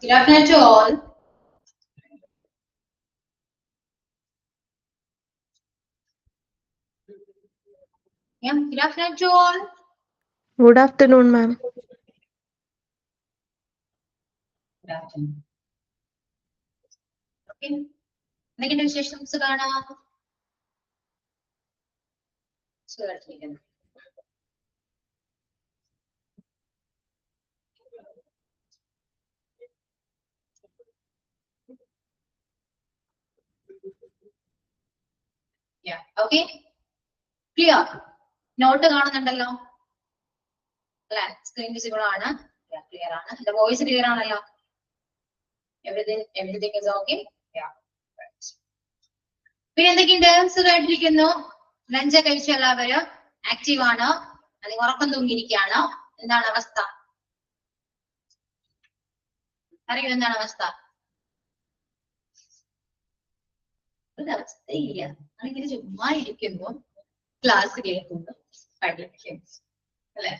Good afternoon to all. Yeah, good afternoon to all. Good afternoon, ma'am. Good afternoon. Okay. എന്തൊക്കെയുണ്ട് വിശേഷം? സുഖാണോ? സുഖമായിട്ടിരിക്കുന്നു. Yeah, okay. Clear. Not കാണുന്നുണ്ടല്ലോ അല്ലെ? Screen visible ആണ്. ക്ലിയർ ആണ്. എന്റെ വോയിസ് ക്ലിയർ ആണല്ലോ. Everything is okay. Yeah. പിന്നെ എന്തൊക്കെയുണ്ട്? സുഖമായിട്ടിരിക്കുന്നു. ലഞ്ച് കഴിച്ച എല്ലാവരും ആക്റ്റീവ് ആണ്, അല്ലെങ്കിൽ ഉറക്കം തൂങ്ങിയിരിക്കുകയാണോ? എന്താണ് അവസ്ഥ? അറിയോ എന്താണ് അവസ്ഥ? ഒരവസ്ഥയില്ല. അതിങ്ങനെ ചുമ്മാ ഇരിക്കുന്നു, ക്ലാസ് കേൾക്കുന്നു, പഠിക്കും അല്ലെ?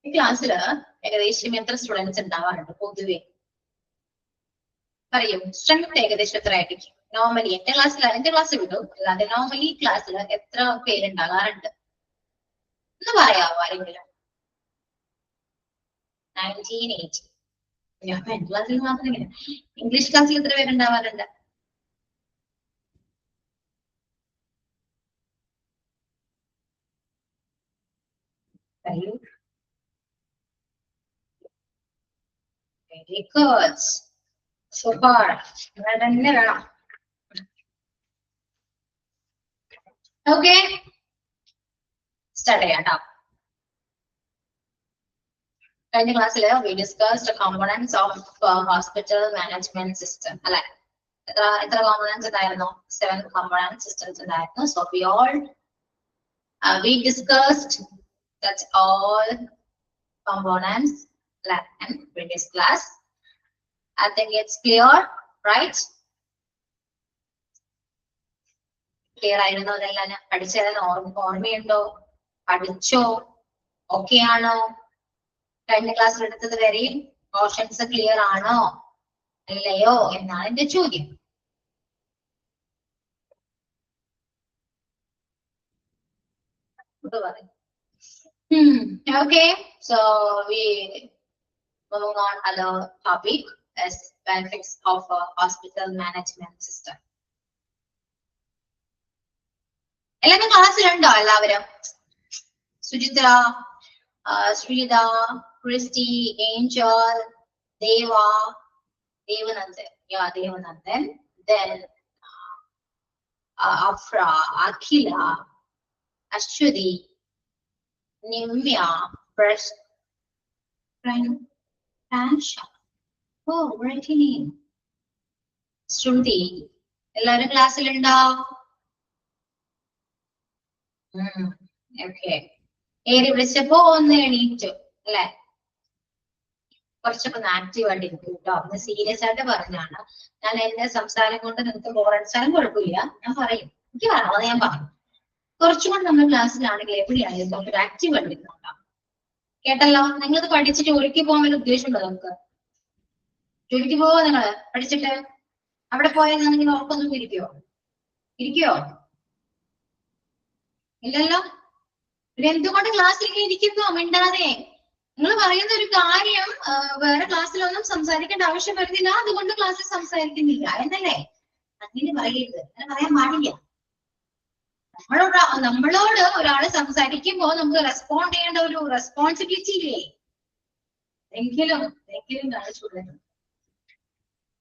ഈ ക്ലാസ്സില് ഏകദേശം എത്ര സ്റ്റുഡൻസ് ഉണ്ടാവാറുണ്ട് പൊതുവെ? പറയൂ, സ്ട്രെങ്ത് ഏകദേശം എത്ര ആയിരിക്കും നോർമലി? എന്റെ ക്ലാസ് വിടും, അല്ലാതെ നോർമലി ക്ലാസ്സിൽ എത്ര പേരുണ്ടാകാറുണ്ട് എന്ന് പറയാവോ ആരെങ്കിലും? 1980. എന്റെ ക്ലാസ്സിൽ മാത്രം ഇങ്ങനെ. ഇംഗ്ലീഷ് ക്ലാസ്സിൽ എത്ര പേരുണ്ടാവാറുണ്ട്? പറയൂ. Very good. സൂപ്പർ. തന്നെ വേണം. ഓക്കെ, സ്റ്റാർട്ട് ചെയ്യാം കേട്ടോ. കഴിഞ്ഞ ക്ലാസ്സിൽ we discussed components of hospital management system അല്ലെ? എത്ര components ഉണ്ടായിരുന്നു? 7 component systems ഉണ്ടായിരുന്നു. So we discussed that's all components in previous class. I think it's clear, right? Clear ആയിരുന്നു അതെല്ലാം? പഠിച്ചതെല്ലാം ഓർമ്മയുണ്ടോ? പഠിച്ചോ? ഓക്കെ ആണോ? കഴിഞ്ഞ ക്ലാസ്സിൽ എടുത്തത് വരെ ഓപ്ഷൻസ് ക്ലിയർ ആണോ അല്ലയോ എന്നാണ് എന്റെ ചോദ്യം. Okay, so we moving on other topic as benefits of a hospital management system. എല്ലാവരും ക്ലാസ്സിലുണ്ടോ? എല്ലാവരും? സുജിത്ര, ശ്രീത, ക്രിസ്റ്റി, ഏഞ്ചൽ, ദേവ, Devanandan, Devanandan, then Afra, Akhila, Ashwati, Nimya, Pransha. Oh, great name. Shruti, എല്ലാവരും ക്ലാസ്സിലുണ്ടോ? ഓക്കെ. ഏറി വിളിച്ചപ്പോ ഒന്ന് എണീറ്റു അല്ലെ? കുറച്ചൊക്കെ ഒന്ന് ആക്റ്റീവ് ആയിട്ട് ഇരിക്കും കേട്ടോ. ഒന്ന് സീരിയസ് ആയിട്ട് പറഞ്ഞാണ്. ഞാൻ എന്റെ സംസാരം കൊണ്ട് നിങ്ങൾക്ക് ബോറടിച്ചാലും കുഴപ്പമില്ല, ഞാൻ പറയും. എനിക്ക് പറയാതെ ഞാൻ പറയും. കുറച്ചുകൂടി നമ്മൾ ക്ലാസ്സിലാണെങ്കിൽ എവിടെയായാലും നമുക്കൊരു ആക്റ്റീവ് ആയിട്ട് ഇരുന്നുണ്ടാവും. കേട്ടല്ലോ? നിങ്ങളിത് പഠിച്ച് ജോലിക്ക് പോകാൻ വല്ല ഉദ്ദേശമുണ്ടോ? നമുക്ക് ജോലിക്ക് പോവോ? നിങ്ങള് പഠിച്ചിട്ട് അവിടെ പോയാൽ നിങ്ങൾ ഉറപ്പൊന്നും ഇരിക്കുവോ? ഇല്ലല്ലോ. പിന്നെ എന്തുകൊണ്ട് ക്ലാസ്സിൽ ഇരിക്കുന്നു മിണ്ടാതെ? നിങ്ങൾ പറയുന്ന ഒരു കാര്യം വേറെ ക്ലാസ്സിലൊന്നും സംസാരിക്കേണ്ട ആവശ്യം വരുന്നില്ല, അതുകൊണ്ട് ക്ലാസ്സിൽ സംസാരിക്കുന്നില്ല എന്നല്ലേ? അങ്ങനെ പറയരുത്, അങ്ങനെ പറയാൻ പാടില്ല. നമ്മളോട് ഒരാള് സംസാരിക്കുമ്പോ നമുക്ക് റെസ്പോണ്ട് ചെയ്യേണ്ട ഒരു റെസ്പോൺസിബിലിറ്റി ഇല്ലേ? എങ്കിലും കാണിച്ചുള്ളത്.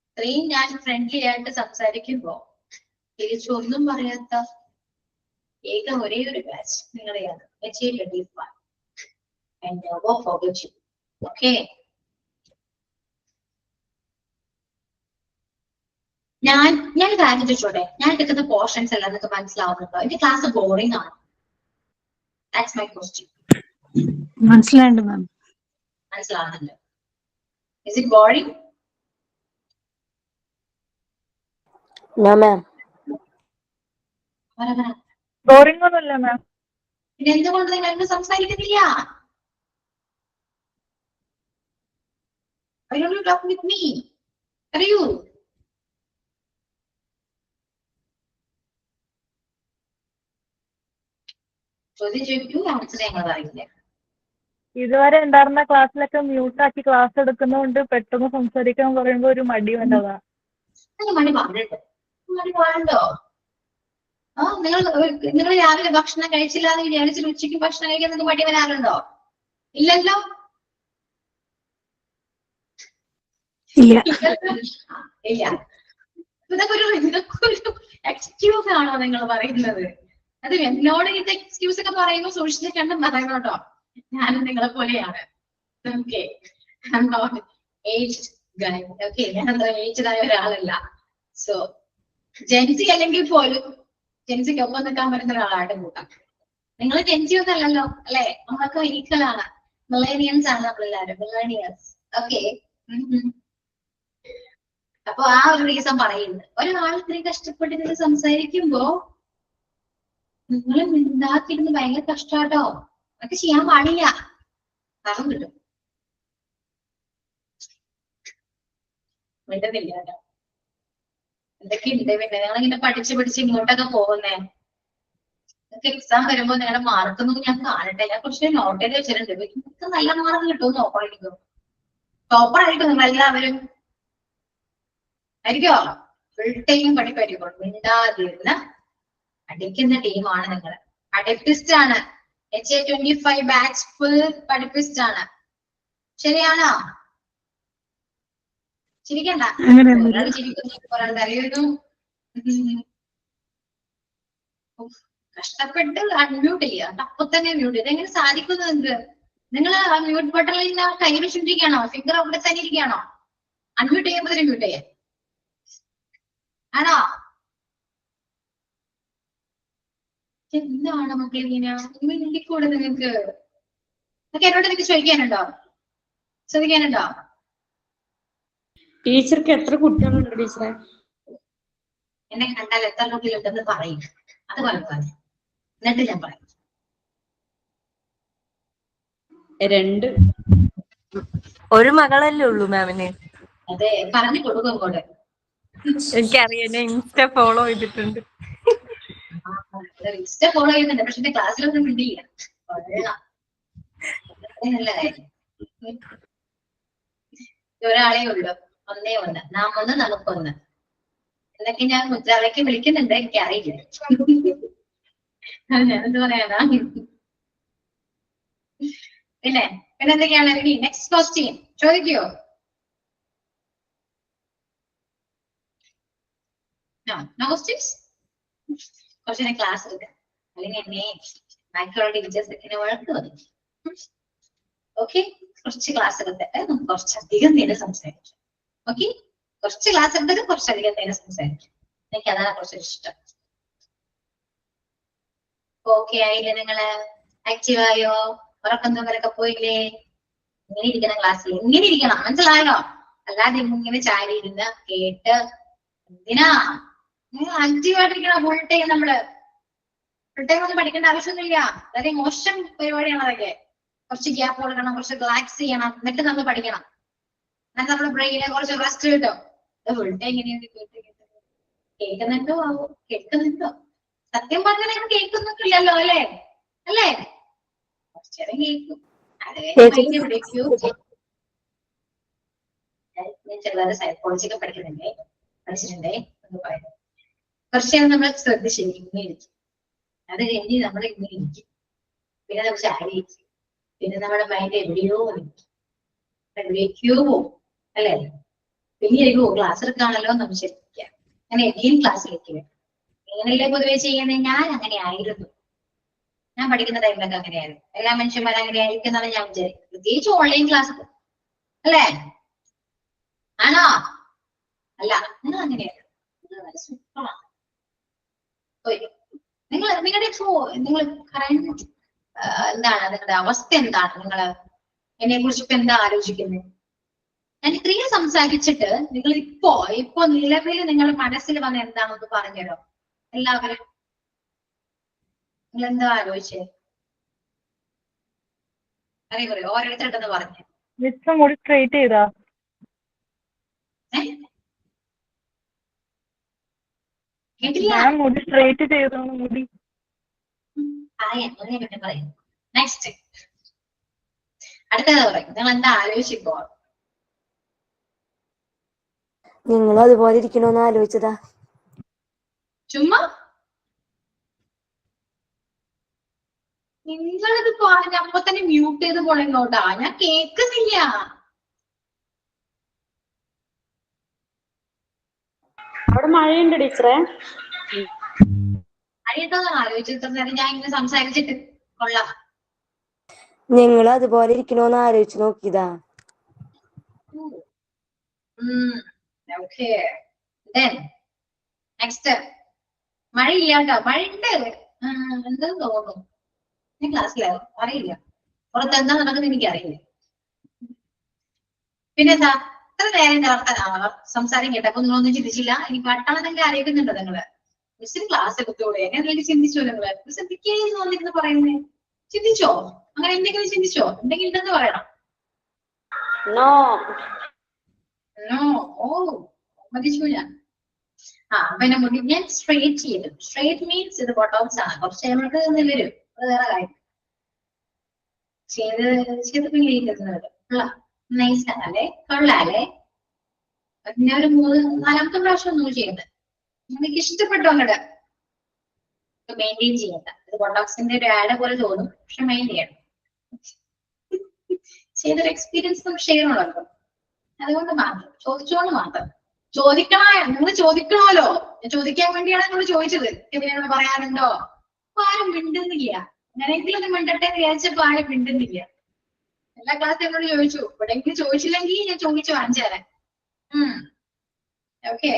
ഇത്രയും ഞാൻ ഫ്രണ്ട്ലി ആയിട്ട് സംസാരിക്കുമ്പോ തിരിച്ചൊന്നും പറയാത്ത ഒരേ ഒരു batch നിങ്ങളുടെയാണ്. And never forget you. Okay. ഞാൻ കാര്യം ചോദിച്ചോട്ടെ, ഞാൻ എടുക്കുന്ന പോർഷൻസ് എല്ലാം നിങ്ങൾക്ക് മനസ്സിലാവുന്നുണ്ടോ? എന്റെ ക്ലാസ് ബോറിംഗ് ആണ്? That's my question. മനസ്സിലാവുന്നുണ്ട് മാം. മനസ്സിലാവുന്നുണ്ട്. Is it boring? No ma'am. Boring ഒന്നുമില്ല മാം. പിന്നെ എന്തുകൊണ്ട് നിങ്ങൾ സംസാരിക്കുന്നില്ല? Why don't you talk with me? അറിയൂ. ചോദ്യം ചോദിക്കൂ, ആൻസർ ഞങ്ങൾ പറയില്ല. ഇതുവരെ ഉണ്ടായിരുന്ന ക്ലാസ്സിലൊക്കെ മ്യൂട്ടാക്കി ക്ലാസ് എടുക്കുന്നതുകൊണ്ട് പെട്ടെന്ന് സംസാരിക്കാൻ പറയുമ്പോ ഒരു മടി വന്നതാ. മണി പറഞ്ഞിട്ട് മണി പറയണ്ടോ? നിങ്ങൾ രാവിലെ ഭക്ഷണം കഴിച്ചില്ല എന്ന് വിചാരിച്ചിട്ട് ഉച്ചയ്ക്ക് ഭക്ഷണം കഴിക്കാൻ നിങ്ങൾക്ക് മടി വരാറുണ്ടോ? ഇല്ലല്ലോ. ഇല്ല. ഇതൊക്കെ ഒരു എക്സ്ക്യൂസ് ആണോ നിങ്ങൾ പറയുന്നത്? അത് എന്നോട് ഇത് എക്സ്ക്യൂസ് ഒക്കെ പറയുമ്പോൾ സൂക്ഷിച്ച് കണ്ടും പറയണം കേട്ടോ. ഞാനും നിങ്ങളെ പോലെയാണ്. ഓക്കെ, ഏജ്ഡ് ഗൈ. ഓക്കെ, ഞാൻ അത്ര ഏജ്ഡ് ആയ ഒരാളല്ല. സോ ജെൻസി അല്ലെങ്കിൽ പോലും ജെൻസിക്ക് ഒപ്പം നിൽക്കാൻ പറ്റുന്ന ഒരാളായിട്ട് കൂട്ടാം. നിങ്ങൾ ജെൻസി ഒന്നും അല്ലല്ലോ അല്ലെ? നമ്മളൊക്കെ ഈക്വലാണ്. മില്ലേനിയൻസ് ആണ് നമ്മളെല്ലാരും. മില്ലേനിയൻസ്. ഓക്കെ. അപ്പൊ ആ ഒരു റീസൺ പറയുന്നത്, ഒരാൾ ഇത്രയും കഷ്ടപ്പെട്ട് നിങ്ങൾ സംസാരിക്കുമ്പോ നിങ്ങൾ മിണ്ടാക്കിയിരുന്ന് ഭയങ്കര കഷ്ടാട്ടോ. അതൊക്കെ ചെയ്യാൻ പാടില്ല. കാരണം കിട്ടും. മിണ്ടുന്നില്ല കേട്ടോ. എന്തൊക്കെയുണ്ട് പിന്നെ നിങ്ങളിങ്ങനെ പഠിച്ച് ഇങ്ങോട്ടൊക്കെ പോകുന്നേ? നിങ്ങൾക്ക് എക്സാം വരുമ്പോ നിങ്ങളുടെ മാർക്കൊന്നും ഞാൻ കാണട്ടെ. ഞാൻ കുറച്ച് നോട്ട് ചെയ്ത് വെച്ചിട്ടുണ്ട്. നിങ്ങൾക്ക് നല്ല മാർക്ക് കിട്ടുമെന്ന് നോക്കായിരിക്കും. ടോപ്പർ ആയിരിക്കും നിങ്ങൾ എല്ലാവരും. ആയിരിക്കോ? Full time പഠിപ്പായിരിക്കും. മിണ്ടാതിരുന്ന് പഠിക്കുന്ന ടീമാണ് നിങ്ങൾ. പഠിപ്പിസ്റ്റ് ആണ്. HA25 ബാച്ച് ഫുൾ പഠിപ്പിസ്റ്റ് ആണ്. ശരിയാണോ? ചിരിക്കണ്ട. ഒരാൾ ചിരിക്കുന്നു, ഒരാൾ കരയുന്നു. കഷ്ടപ്പെട്ട് അൺമ്യൂട്ട് ചെയ്യുക. അപ്പൊ തന്നെ മ്യൂട്ട് ചെയ്ത് എങ്ങനെ സാധിക്കുന്നു? നിങ്ങൾ ആ മ്യൂട്ട് ബട്ടണിൽ കൈ വെച്ചിരിക്കുകയാണോ? ഫിംഗർ അവിടെ തന്നെ ഇരിക്കുകയാണോ? അൺമ്യൂട്ട് ചെയ്യുമ്പോൾ തന്നെ മ്യൂട്ട് ചെയ്യാം ആണോ? എന്താണ് മക്കളിങ്ങനെ കൂടെ നിങ്ങൾക്ക്? എന്നോട് എനിക്ക് ചോദിക്കാനുണ്ടോ? ചോദിക്കാനുണ്ടോ? ടീച്ചർക്ക് എത്ര കുട്ടികളുണ്ട് ടീച്ചറെ? എന്നെ കണ്ടാൽ എത്ര കുട്ടികളുണ്ടെന്ന് പറയും. അത് പറഞ്ഞു എന്നിട്ട് ഞാൻ പറയും. 2. ഒരു മകളല്ലേ ഉള്ളൂ മാമിന്? അതെ, പറഞ്ഞു കൊടുക്കും അങ്ങോട്ട്. എനിക്കറിയാം, ഇൻസ്റ്റ ഫോളോ ചെയ്തിട്ടുണ്ട്. ഇൻസ്റ്റ ഫോളോ ചെയ്യുന്നുണ്ട്, പക്ഷെ എന്റെ ക്ലാസ്സിലൊന്നും മിണ്ടിയില്ല. നല്ല കാര്യം. ഒരാളേ ഉള്ളൂ, ഒന്നേ ഒന്ന്. നാം ഒന്ന് നമുക്കൊന്ന് എന്നൊക്കെ ഞാൻ മുദ്രാവാക്യം വിളിക്കുന്നുണ്ട്. എനിക്കറിയില്ല. ഞാനെന്ത് പറയാനാ? പിന്നെ എന്തൊക്കെയാണ്? നെക്സ്റ്റ് ക്വസ്റ്റ്യൻ ചോദിക്കോ? ക്വസ്റ്റ്യൻസ് കുറച്ച് ക്ലാസ് എടുക്കാം, അല്ലെങ്കിൽ എന്നെ ബാക്കിയുള്ള ടീച്ചേഴ്സ് എന്നെ വഴക്ക് വന്നു. ഓക്കെ, കുറച്ച് ക്ലാസ് എടുത്തിട്ട് നമുക്ക് കുറച്ചധികം നേരം സംസാരിക്കാം. ഓക്കെ, കുറച്ച് ക്ലാസ് എടുത്തിട്ട് കുറച്ചധികം നേരം സംസാരിക്കാം. എനിക്ക് അതാണ് കുറച്ചൊരു ഇഷ്ടം. ഓക്കെ ആയില്ലേ? നിങ്ങള് ആക്റ്റീവ് ആയോ? ഉറക്കം തമ്മിലൊക്കെ പോയില്ലേ? ഇങ്ങനെ ഇരിക്കണം ക്ലാസ്സിൽ, ഇങ്ങനെ ഇരിക്കണം, മനസ്സിലായോ? അല്ലാതെ ഇങ്ങനെ ചാരി ഇരുന്ന് കേട്ട് എന്തിനാ? ആക്റ്റീവ് ആയിട്ടിരിക്കണം ഫുൾ ടൈം. നമ്മള് ഫുൾ ടൈം ഒന്നും പഠിക്കേണ്ട ആവശ്യമൊന്നുമില്ല. വളരെ മോശം പരിപാടിയാണ് അതൊക്കെ. കുറച്ച് ഗ്യാപ്പ് കൊടുക്കണം, കുറച്ച് റിലാക്സ് ചെയ്യണം, എന്നിട്ട് നമ്മൾ പഠിക്കണം. എന്നാൽ നമ്മുടെ ബ്രെയിനെ കുറച്ച് റെസ്റ്റ് കിട്ടും. ഫുൾ ടൈം ഇങ്ങനെയാണ് കേൾക്കുന്നുണ്ടോ? കേൾക്കുന്നുണ്ടോ? സത്യം പറഞ്ഞാൽ ഞാൻ കേൾക്കുന്നില്ലല്ലോ അല്ലേ? അല്ലേ? കുറച്ചേരം കേൾക്കും, അത് കഴിഞ്ഞ് വിളിക്കൂ. ഞാൻ ചെറുതാറ് സൈക്കോളജിയൊക്കെ പഠിച്ചിട്ടുണ്ടേ എന്ന് പറയുന്നത്. കുറച്ചേരം നമ്മൾ ശ്രദ്ധിച്ചിരിക്കും, ഇങ്ങനെ ഇരിക്കും. അത് കഴിഞ്ഞ് നമ്മൾ ഇങ്ങനെ ഇരിക്കും. പിന്നെ നമ്മൾ ചാരി ഇരിക്കും. പിന്നെ നമ്മുടെ മൈൻഡ് എവിടെയോ എവിടേക്കോ പോകും അല്ലേ? പിന്നെ ക്ലാസ് എടുക്കാണല്ലോ നമ്മൾ ശരിക്കാം. അങ്ങനെ എവിടെയും ക്ലാസ്സിലേക്ക് ഇങ്ങനെയല്ലേ പൊതുവെ ചെയ്യുന്നത്. ഞാൻ അങ്ങനെ ആയിരുന്നു. ഞാൻ പഠിക്കുന്ന ടൈമിലൊക്കെ അങ്ങനെയായിരുന്നു. എല്ലാ മനുഷ്യന്മാരും അങ്ങനെ ആയിരിക്കും എന്നാണ് ഞാൻ വിചാരിക്കുന്നത്. പ്രത്യേകിച്ച് ഓൺലൈൻ ക്ലാസ് അല്ലേ? ആണോ? അല്ല, നിങ്ങൾ അങ്ങനെയാണ്. സൂപ്പറാണ്. നിങ്ങൾ കറന്റ് എന്താണ് നിങ്ങളുടെ അവസ്ഥ? എന്താണ് നിങ്ങള് എന്നെ കുറിച്ച് ഇപ്പൊ എന്താ ആലോചിക്കുന്നത്? ഞാൻ ഇത്രയും സംസാരിച്ചിട്ട് നിങ്ങൾ ഇപ്പൊ നിലവിൽ നിങ്ങളുടെ മനസ്സിൽ വന്ന എന്താണെന്ന് പറഞ്ഞുതരോ എല്ലാവരും? നിങ്ങൾ എന്താ ആലോചിച്ചേ? പറയൂ, ഓരോരുത്തരുടെന്ന് പറഞ്ഞു. മിസ് മുടി സ്ട്രെയിറ്റ് ചെയ്താ? കേട്ടില്ല? ഞാൻ മുടി സ്ട്രൈറ്റ് ചെയ്തു മുടി. പറയാം, അതിനെ പറ്റി പറയാം. നെക്സ്റ്റ് അടുത്തത് പറയും. നിങ്ങൾ എന്താ ആലോചിച്ചിപ്പോ? നിങ്ങളും അതുപോലെ ഇരിക്കണോന്ന് ആലോചിച്ചതാ. ചുമ്മാ നിങ്ങളിത് പറഞ്ഞപ്പോ തന്നെ മ്യൂട്ട് ചെയ്ത് പോണെന്നോട്ടാ, ഞാൻ കേൾക്കുന്നില്ല. അവിടെ മഴയുണ്ട് ടീച്ചറെ. അറിയട്ടോന്ന് ആലോചിച്ചിട്ട് ഞാൻ ഇങ്ങനെ സംസാരിച്ചിട്ട് കൊള്ളാം. നിങ്ങളും അതുപോലെ ഇരിക്കണോന്ന് ആലോചിച്ച് നോക്കിയതാ. Okay, next. മഴയില്ല കേട്ടോ, മഴ ഉണ്ട് എന്തെന്ന് തോന്നുന്നു. ഞാൻ ക്ലാസ്സിലാവും, അറിയില്ല. പുറത്ത് എന്താ നടക്കുന്നത് എനിക്ക് അറിയില്ല. പിന്നെന്താ ഇത്ര നേരം സംസാരം കേട്ടപ്പോ നിങ്ങളൊന്നും ചിന്തിച്ചില്ല? ഇനി പട്ടണത്തിന്റെ അറിയിക്കുന്നുണ്ടോ നിങ്ങള്? മിസ്സിന് ക്ലാസ് എടുത്തോളൂ, എങ്ങനെ ചിന്തിച്ചോ നിങ്ങള്? മിസ് എന്തൊക്കെയായിരുന്നു വന്നിരുന്ന് പറയുന്നേ? ചിന്തിച്ചോ? അങ്ങനെ എന്തെങ്കിലും ചിന്തിച്ചോ? എന്തെങ്കിലും ഇല്ലെന്ന് പറയണം. നോ. ഓ മതിച്ചൂല. പിന്നെ മുടി ഞാൻ സ്ട്രേറ്റ് ചെയ്തു. സ്ട്രേറ്റ് മീൻസ് ഇത് ബോട്ടോംസ് ആണ്. കുറച്ച് നമ്മൾക്ക് വരും, അത് വേറെ കാര്യം. ചെയ്ത് പിള്ളേരുന്നത് നൈസ് അല്ലേ, കൊള്ളാല്ലേ? പിന്നെ ഒരു 4-ാമത്തെ പ്രാവശ്യം ഒന്നും ചെയ്യുന്നത് എനിക്ക് ഇഷ്ടപ്പെട്ടു. അങ്ങോട്ട് മെയിൻറ്റെയിൻ ചെയ്യണ്ട. ഇത് ബോട്ടോക്സിന്റെ ഒരു ആഡ് പോലെ തോന്നും, പക്ഷെ മെയിൻ ചെയ്യണം. ചെയ്തൊരു എക്സ്പീരിയൻസ് നമുക്ക് ഷെയർ ഉണ്ടല്ലോ, അതുകൊണ്ട് മാത്രം ചോദിച്ചോണ്ട് മാത്രം. നിങ്ങൾ ചോദിക്കണമല്ലോ. ഞാൻ ചോദിക്കാൻ വേണ്ടിയാണ് നിങ്ങൾ ചോദിച്ചത്. എന്തിനാണ് പറയാനുണ്ടോ? അപ്പൊ ആരും മിണ്ടുന്നില്ല. ഞാനെങ്കിലും ഒന്ന് മിണ്ടട്ടെ വിചാരിച്ചപ്പോ ആരും മിണ്ടുന്നില്ല. എല്ലാ ക്ലാസ്സും എന്നോട് ചോദിച്ചു. ഇവിടെയെങ്കിലും ചോദിച്ചില്ലെങ്കിൽ ഞാൻ ചോദിച്ചു വാങ്ങിച്ചു തരാം. ഓക്കെ,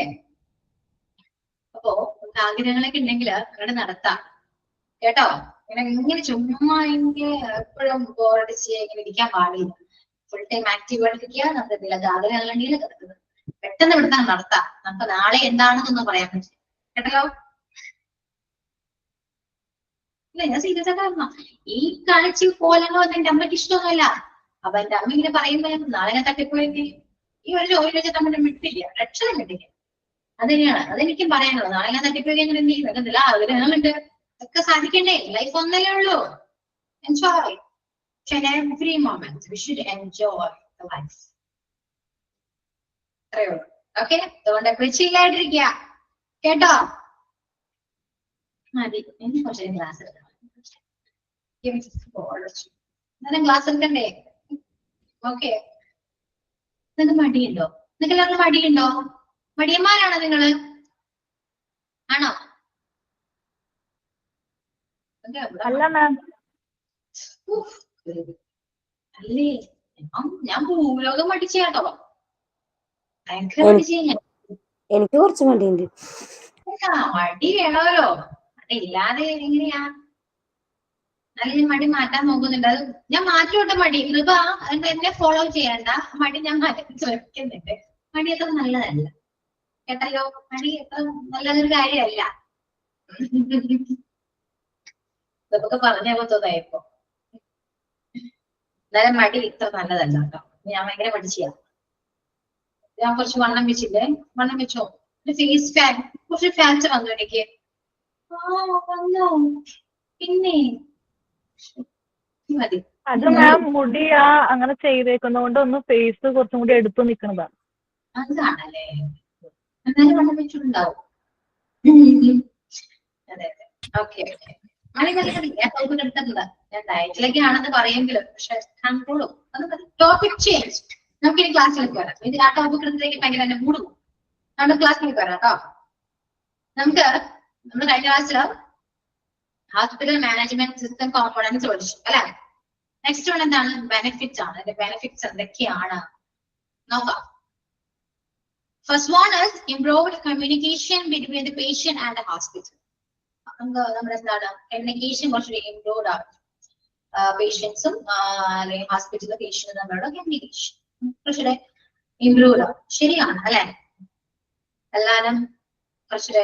അപ്പോ ആഗ്രഹങ്ങളൊക്കെ ഉണ്ടെങ്കിൽ അങ്ങോട്ട് നടത്താം കേട്ടോ. ഇങ്ങനെ ചുമ്മാ എനിക്ക് എപ്പോഴും ബോറടിച്ച് ഇങ്ങനെ ഇരിക്കാൻ പാടില്ല. ഫുൾ ടൈം ആക്റ്റീവ് ആയിട്ടിരിക്കുക. നമുക്ക് എന്തെങ്കിലും ആഗ്രഹങ്ങളുണ്ടെങ്കിൽ കിടക്കുന്നത് പെട്ടെന്ന് ഇവിടുന്ന് നടത്താം. നമുക്ക് നാളെ എന്താണെന്നൊന്നും പറയാൻ പറ്റില്ല കേട്ടല്ലോ. ഇല്ല, ഞാൻ സീരിയസ് ആയിട്ട് പറഞ്ഞോ. ഈ കാണിച്ച് പോലെന്നോ എന്റെ അമ്മയ്ക്ക് ഇഷ്ടമൊന്നുമല്ല. അപ്പൊ എന്റെ അമ്മ ഇങ്ങനെ പറയുമ്പോ നാളെ ഞാൻ തട്ടിപ്പോയെങ്കിൽ ഈ ഒരു ജോലി വെച്ചിട്ട് നമ്മുടെ വിട്ടില്ല, രക്ഷണം കിട്ടില്ല. അതുതന്നെയാണ്, അതെനിക്കും പറയാനുള്ളത്. നാളെ ഞാൻ തട്ടിപ്പോയി എന്ത് ചെയ്യും? എന്തെല്ലാം ആഗ്രഹങ്ങളുണ്ട്, ഒക്കെ സാധിക്കണ്ടേ? ലൈഫ് ഒന്നല്ലേ ഉള്ളൂ. Enjoy every moment. We should enjoy the life. അത്രയോ ഓക്കെ. അതുകൊണ്ട് എപ്പോഴും ചില്ലായിട്ടിരിക്കുക കേട്ടോ. മതി, എനിക്ക് കുറച്ച് ക്ലാസ് എടുക്കണം. ക്ലാസ് എടുക്കണ്ടേ? ഓക്കെ. നിങ്ങൾക്ക് മടിയുണ്ടോ? നിങ്ങൾക്ക് എല്ലാവർക്കും മടിയുണ്ടോ? മടിയന്മാരാണോ നിങ്ങള്? ആണോ? അല്ല മാം. അല്ലേ, ഞാൻ ഭൂലോകം മടിച്ചാട്ടോ. ഭയങ്കര മടിച്ച. എനിക്ക് കുറച്ച് മടിയുണ്ട്. മടി വേണമല്ലോ, അതില്ലാതെ എങ്ങനെയാ? നല്ല മടി മാറ്റാൻ നോക്കുന്നുണ്ട്. അത് ഞാൻ മാറ്റിയോട്ടെ മടി. ഇതിപ്പോ എന്നെ ഫോളോ ചെയ്യണ്ട. മടി ഞാൻ മാറ്റി ശ്രമിക്കുന്നുണ്ട്. മടി അത്ര നല്ലതല്ല കേട്ടല്ലോ. മടി അത്ര നല്ലതൊരു കാര്യമല്ല. ഇതൊക്കെ പറഞ്ഞപ്പോ തോന്നായിപ്പോ. എന്നാലും മടി ഇത്ര നല്ലതല്ല കേട്ടോ. ഞാൻ ഭയങ്കര മടിച്ചിയാ. ഞാൻ കുറച്ച് വണ്ണം വെച്ചില്ലേ? വണ്ണം വെച്ചോ? ഫേസ് ഫാറ്റ്, കുറച്ച് ഫാറ്റ് വന്നു എനിക്ക്. വന്നോ? പിന്നെ മതി. അത് മാം മുടി അങ്ങനെ ചെയ്തേക്കുന്നതുകൊണ്ട് ഒന്ന് ഫേസ് കുറച്ചും കൂടി എടുത്തു നിൽക്കുന്നതാ. അതാണല്ലേ, എന്നാലും വണ്ണം വെച്ചിട്ടുണ്ടാവും. അതെ അതെ, ഓക്കെ ഓക്കെ. എടുത്തിട്ടുണ്ട്. ഞാൻ ഡയറ്റിലേക്ക് ആണെന്ന് പറയുമെങ്കിലും പക്ഷെ കൺട്രോളും. അത് ടോപ്പിക് ചേഞ്ച്. നമുക്ക് ഇനി ക്ലാസ്സിലേക്ക് വരാം. ഇത് ആ ടോപ്പിക് എടുത്തേക്ക് ഭയങ്കര എന്നെ മൂടും. നമുക്ക് ക്ലാസ്സിലേക്ക് വരാം കേട്ടോ. നമ്മൾ കഴിഞ്ഞ ക്ലാസ്സില് ഹോസ്പിറ്റൽ മാനേജ്മെന്റ് സിസ്റ്റം കോമ്പോണൻസ് പഠിച്ചു അല്ലെ? നെക്സ്റ്റ് വൺ എന്താണ്? ബെനിഫിറ്റ്സ് ആണ്. അതിന്റെ ബെനിഫിറ്റ്സ് എന്തൊക്കെയാണ് നോക്കാം. First one is improved communication between the patient and the hospital. നമ്മുടെ എന്താണ് കമ്മ്യൂണിക്കേഷൻ കുറച്ചുകൂടി ഇംപ്രൂവ്ഡ് ആണ്. പേഷ്യൻസും അല്ലെങ്കിൽ ഹോസ്പിറ്റലിലെ പേഷ്യൻറ്റും തമ്മിലുള്ള കമ്മ്യൂണിക്കേഷൻ കുറച്ചുകൂടെ ഇംപ്രൂവ്ഡ് ആണ്. ശരിയാണ് അല്ലെ? എല്ലാരും കുറച്ചുകൂടെ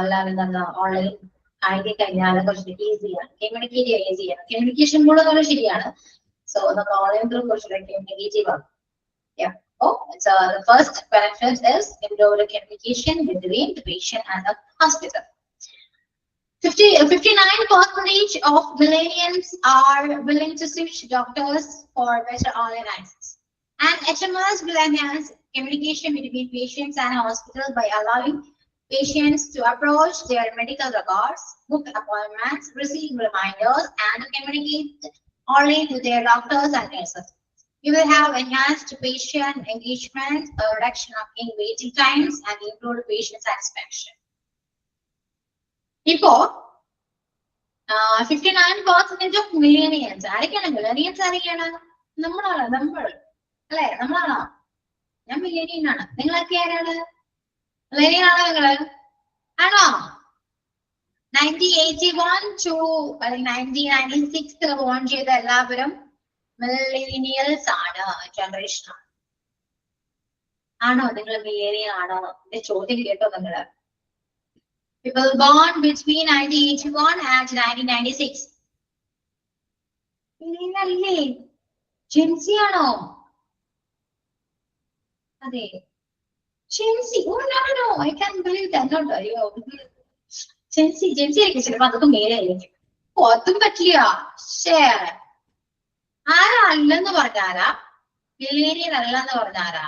എല്ലാവരും എന്താ ഓൺലൈൻ ആയി കഴിഞ്ഞാൽ കുറച്ചുകൂടി ഈസിയാണ് കമ്മ്യൂണിക്കേഷൻ കൂടെ ശരിയാണ്. സോ നമ്മൾ ഓൺലൈൻ ത്രൂ കുറച്ചുകൂടെ കമ്മ്യൂണിക്കേറ്റീവ് ആണ്. So the first benefit is improved communication between the patient and the hospital. 59% of millennials are willing to switch doctors for better online access. And HMOs will enhance communication between patients and hospitals by allowing patients to approach their medical records, book appointments, receive reminders, and communicate only with their doctors and nurses. You will have enhanced patient engagement, a reduction in waiting times, and improved patient satisfaction. ഇപ്പോ 59% of millennials ആരൊക്കെയാണ് millennials ആരൊക്കെയാണ് നമ്മളാണ് അല്ലെ നമ്മളാണോ ഞാൻ millennial ആണ് നിങ്ങളൊക്കെ ആരാണ് millennial ആണോ നിങ്ങള് ആണോ 1981 to 1996 ബോൺ ചെയ്ത എല്ലാവരും millennials ആണ് ജനറേഷൻ ആണോ നിങ്ങൾ millennial ആണോ എന്റെ ചോദ്യം കേട്ടോ നിങ്ങള് people born between 1981 and 1996 millennial gen Z ആണോ അതെ gen Z oh no I can believe that not അയ്യോ ജെൻസി ആയിരിക്കും ചിലപ്പോ അതൊക്കെ മേലായിരിക്കും ഓ അതും പറ്റില്ല ഷെയർ ആരാ അല്ലെന്ന് പറഞ്ഞാരാ മില്ലേനിയൽ അല്ലെന്ന് പറഞ്ഞാരാ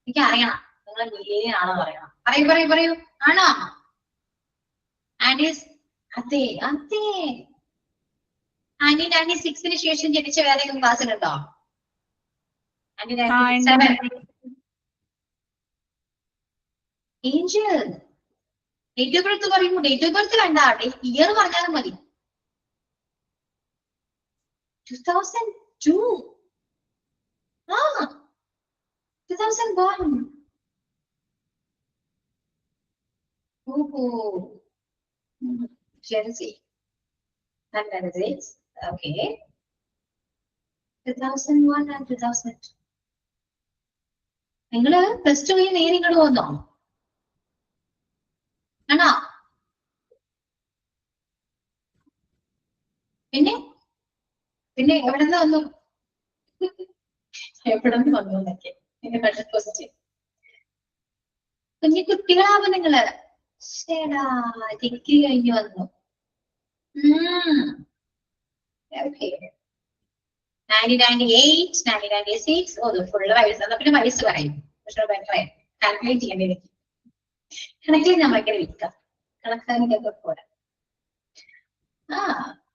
എനിക്ക് അറിയണം നിങ്ങൾ മില്ലേനിയൽ ആണോ പറയണം പറയൂ ആണോ ആൻഡീസ് അതെ 1996 ശേഷം ജനിച്ച വേറെ ക്ലാസ്സിലുണ്ടോ 1997 ഏഞ്ചൽ ഡേറ്റ് ഓഫ് ബർത്ത് പറയുമ്പോ ഡേറ്റ് ഓഫ് ബർത്ത് വേണ്ട ഇയർ പറഞ്ഞാലും മതി 2002 2001 Gen Z. And that is it. Okay. 2001 and 2002. നിങ്ങള് പ്ലസ് ടു കഴിഞ്ഞ് നേരെ ഇങ്ങോട്ട് വന്നോ ആണോ പിന്നെ എവിടെ നിന്ന് വന്നു എന്നൊക്കെ എന്റെ ക്വസ്റ്റ്യൻ കുഞ്ഞു കുട്ടികളാവും നിങ്ങള് ശരിടാ ഡിഗ്രി കഴിഞ്ഞു വന്നു ഓക്കെ 1998 1996 ഓ ഫുള്ള് വയസ്സ് എന്നാ പിന്നെ വയസ്സ് പറയും പക്ഷെ ബെറ്റർ കാൽക്കുലേറ്റ് ചെയ്യാൻ വേണ്ടി കണക്കിൽ ഞാൻ ഭയങ്കര വിൽക്കാം കണക്കാനിക്കൊക്കെ പോലെ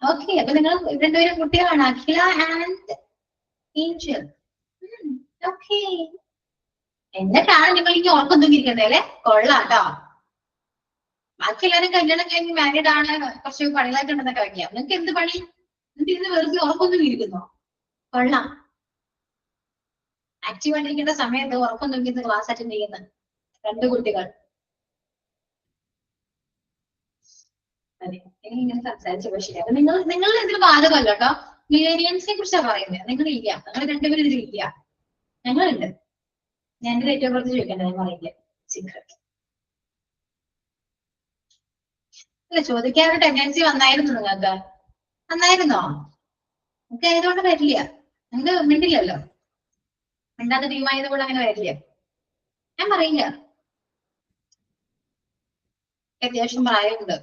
ഓക്കെ അപ്പൊ നിങ്ങൾ രണ്ടുപേരും കുട്ടികളാണ് അഖില ആൻഡ് ഏഞ്ചൽ ഓക്കെ എന്നിട്ടാണ് നിങ്ങൾ ഇനി ഓർക്കൊന്നും ഇരിക്കുന്നത് അല്ലെ കൊള്ളാട്ടോ ബാക്കി എല്ലാവരും കല്യാണം കഴിഞ്ഞ് മാരീഡ് ആണ് കുറച്ച് പണികളൊക്കെ ഉണ്ടെന്നൊക്കെ വയ്ക്കാം നിങ്ങൾക്ക് എന്ത് പണി എന്നിട്ട് ഇന്ന് വെറുതെ ഉറപ്പൊന്നും ഇരിക്കുന്നോ കൊള്ളാം ആക്റ്റീവ് ആയിട്ടിരിക്കേണ്ട സമയത്ത് ഉറപ്പൊന്നും ഇരിക്കുന്ന ക്ലാസ് അറ്റൻഡ് ചെയ്യുന്ന രണ്ട് കുട്ടികൾ അതെ ഇങ്ങനെ സംസാരിച്ച പക്ഷേ അപ്പൊ നിങ്ങൾ ഇതിന് ബാധകമല്ല കേട്ടോ മില്ലേനിയൽസിനെ കുറിച്ചാണ് പറയുന്നത് നിങ്ങളില്ല നിങ്ങൾ രണ്ടുപേരും ഇതിലില്ല ഞങ്ങളുണ്ട് ഞാൻ എന്റെ ഡേറ്റ് ഓഫ് ബർത്ത് ചോദിക്കണ്ട ഞാൻ പറയില്ല സീക്രട്ട് അല്ല ചോദിക്കാനൊരു ടെൻഡൻസി വന്നായിരുന്നു നിങ്ങൾക്ക് വന്നായിരുന്നോ നിങ്ങൾക്ക് ആയതുകൊണ്ട് വരില്ല നിങ്ങൾക്ക് മിണ്ടില്ലല്ലോ മിണ്ടാത്ത ടീമായത് കൂടെ അങ്ങനെ വരില്ല ഞാൻ പറയില്ല അത്യാവശ്യം പ്രായമുണ്ട്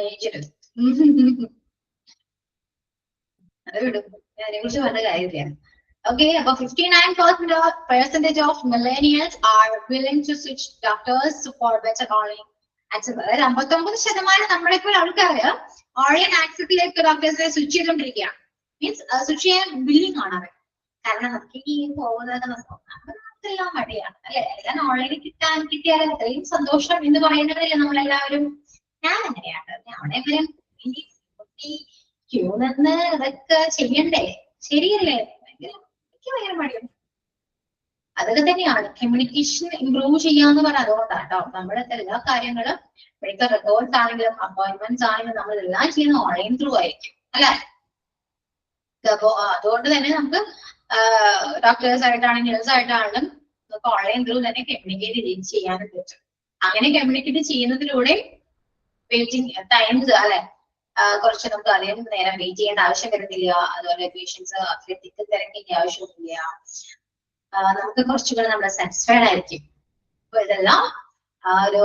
ഏജില് അത് വിടും അതിനെ കുറിച്ച് പറഞ്ഞ കാര്യമില്ല ഓക്കെ അപ്പൊ 59% of millennials are willing to switch doctors for better online access. അതായത് 59% നമ്മുടെ ഇപ്പോൾ ആൾക്കാര് ഓൺലൈൻ ആക്സസിലേക്ക് ഡോക്ടേഴ്സിനെ സ്വിച്ച് ചെയ്തോണ്ടിരിക്കുകയാണ് മീൻസ് സ്വിച്ച് ചെയ്യാൻ ബില്ലിംഗ് ആണ് അവർ കാരണം നമുക്ക് ഈ പോകുന്നതെല്ലാം മടിയാണ് അല്ലെ എല്ലാം ഓൺലൈനിൽ കിട്ടിയാൽ അത്രയും സന്തോഷം എന്ന് പറയുന്നതല്ലേ നമ്മളെല്ലാവരും ഞാൻ അങ്ങനെയാണ് അവിടെയെങ്കിലും ക്യൂ നിന്ന് ഇതൊക്കെ ചെയ്യണ്ടേ ശരിയല്ലേ എനിക്ക് ഭയങ്കര മടിയാണ് അതൊക്കെ തന്നെയാണ് കമ്മ്യൂണിക്കേഷൻ ഇംപ്രൂവ് ചെയ്യാന്ന് പറഞ്ഞാൽ അതുകൊണ്ടാണ് കേട്ടോ നമ്മുടെ എല്ലാ കാര്യങ്ങളും മെഡിക്കൽ റെക്കോർഡ്സ് ആണെങ്കിലും അപ്പോയിന്റ്മെന്റ്സ് ആണെങ്കിലും നമ്മളെല്ലാം ചെയ്യുന്ന ഓൺലൈൻ ത്രൂ ആയിരിക്കും അല്ലെ അപ്പോ അതുകൊണ്ട് തന്നെ നമുക്ക് ഡോക്ടേഴ്സ് ആയിട്ടാണെങ്കിലും നേഴ്സ് ആയിട്ടാണെങ്കിലും നമുക്ക് ഓൺലൈൻ ത്രൂ തന്നെ കമ്മ്യൂണിക്കേറ്റ് ചെയ്യാനും പറ്റും അങ്ങനെ കമ്മ്യൂണിക്കേറ്റ് ചെയ്യുന്നതിലൂടെ വെയിറ്റിംഗ് ടൈംസ് അല്ലെ കുറച്ച് നമുക്ക് അധികം നേരം വെയിറ്റ് ചെയ്യേണ്ട ആവശ്യം വരുന്നില്ല അതുപോലെ പേഷ്യൻസ് അത്രയും തിക്ക് തിരക്കേണ്ട ആവശ്യമൊന്നുമില്ല നമുക്ക് കുറച്ചുകൂടെ നമ്മുടെ സാറ്റിസ്ഫൈഡ് ആയിരിക്കും. അപ്പൊ ഇതെല്ലാം ഒരു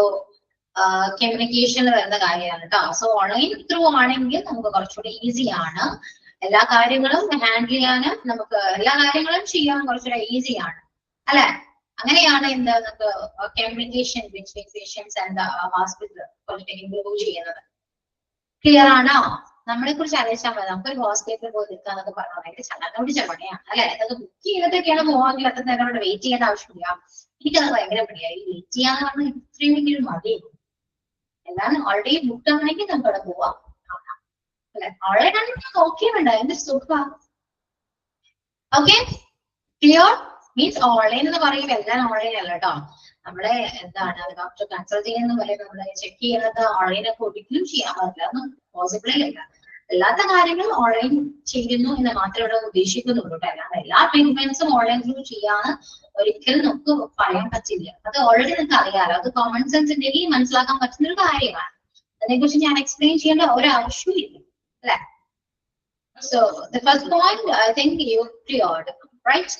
കമ്മ്യൂണിക്കേഷനിൽ വരുന്ന കാര്യമാണ് കേട്ടോ. സോ ഓൺലൈൻ ത്രൂ ആണെങ്കിൽ നമുക്ക് കുറച്ചുകൂടി ഈസി ആണ്. എല്ലാ കാര്യങ്ങളും ഹാൻഡിൽ ചെയ്യാനും നമുക്ക് എല്ലാ കാര്യങ്ങളും ചെയ്യാൻ കുറച്ചുകൂടെ ഈസി ആണ് അല്ലെ. അങ്ങനെയാണ് എന്താ നമുക്ക് communication between patients and hospital കുറച്ചുകൂടി ഇംപ്രൂവ് ചെയ്യുന്നത്. ക്ലിയർ ആണോ? നമ്മളെ കുറിച്ച് അറിയിച്ചാൽ മതി. നമുക്കൊരു ഹോസ്പിറ്റലിൽ പോയി നിൽക്കാന്നൊക്കെ പറഞ്ഞാൽ ഭയങ്കര ചടങ്ങോട് ചടങ്ങയാണ് അല്ലെ. അതൊക്കെ ബുക്ക് ചെയ്തിട്ടൊക്കെയാണ് പോകാമെങ്കിൽ അത്ര നേരം അവിടെ വെയിറ്റ് ചെയ്യേണ്ട ആവശ്യമില്ല. എനിക്കത് ഭയങ്കര പണിയായി. വെയിറ്റ് ചെയ്യാന്ന് പറഞ്ഞാൽ ഇത്രയും വലിയൊരു മടിയായിരുന്നു. എല്ലാവരും ഓൾറെഡി ബുക്ക് ആണെങ്കിൽ നമുക്ക് അവിടെ പോവാം അല്ലെ. ഓൾറെഡി ആണെങ്കിൽ നോക്കിയേ വേണ്ട, എന്തൊരു സുഖ. Okay clear? മീൻസ് ഓൺലൈൻ എന്ന് പറയുമ്പോൾ എല്ലാം ഓൺലൈൻ അല്ല കേട്ടോ. നമ്മളെ എന്താണ് ഡോക്ടർ കൺസൾട്ട് ചെയ്യുന്ന പോലെ നമ്മളെ ചെക്ക് ചെയ്യുന്നത് ഓൺലൈനൊക്കെ ഒരിക്കലും ചെയ്യാൻ പറ്റില്ല. ഒന്നും പോസിബിളേ അല്ല. അല്ലാത്ത കാര്യങ്ങൾ ഓൺലൈൻ ചെയ്യുന്നു എന്ന് മാത്രമേ ഇവിടെ ഉദ്ദേശിക്കുന്നുള്ളൂ കേട്ടോ. അല്ലാതെ എല്ലാ ട്രീറ്റ്മെന്റ്സും ഓൺലൈൻ ത്രൂ ചെയ്യാന്ന് ഒരിക്കലും നമുക്ക് പറയാൻ പറ്റില്ല. അത് ഓൾറെഡി നിങ്ങൾക്ക് അറിയാലോ. അത് കോമൺ സെൻസ് ഉണ്ടെങ്കിൽ മനസ്സിലാക്കാൻ പറ്റുന്ന ഒരു കാര്യമാണ്. അതിനെക്കുറിച്ച് ഞാൻ എക്സ്പ്ലെയിൻ ചെയ്യേണ്ട ഒരു ആവശ്യമില്ല അല്ലെ. So the first point I think you cleared, right?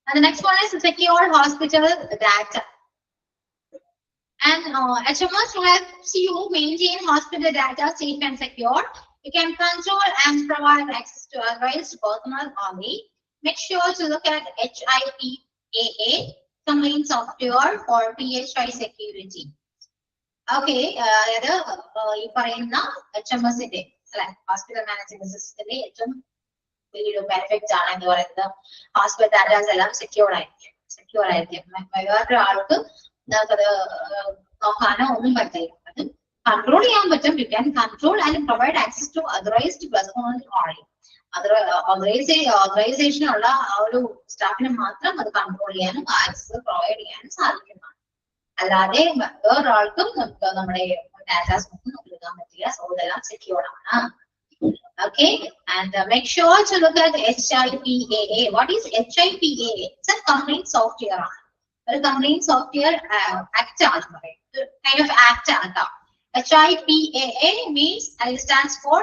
And the next one is secure hospital data. And HMOs helps you maintain hospital data safe and secure. You can control and provide access to authorized personnel only. Make sure to look at HIPAA, complaint software for PHI security. Okay, ഈ പറയുന്ന HMS ന്റെ അല്ലെ hospital management സിസ്റ്റത്തിന്റെ ഏറ്റവും വലിയൊരു benefit ആണ് എന്ന് പറയുന്നത്. ഹോസ്പിറ്റൽ ഡാറ്റാസ് എല്ലാം സെക്യൂർ ആയിരിക്കും. വേറൊരാൾക്ക് നമുക്കത് നോക്കാനോ ഒന്നും പറ്റില്ല. അത് കൺട്രോൾ ചെയ്യാൻ പറ്റും. You can control and provide access to authorised personnel only. Authorisation ഉള്ള ആ ഒരു സ്റ്റാഫിന് മാത്രം അത് കൺട്രോൾ ചെയ്യാനും ആക്സസ് പ്രൊവൈഡ് ചെയ്യാനും സാധിക്കുന്നതാണ്. അല്ലാതെ വേറൊരാൾക്കും നമുക്ക് നമ്മുടെ ഡാറ്റാസ് ഒന്നും എടുക്കാൻ പറ്റില്ല. സോ ഇതെല്ലാം സെക്യൂർ ആണ്. Okay, and make sure to look at HIPAA. What is HIPAA? It's a complaint software. A complaint software act kind of act. HIPAA means it stands for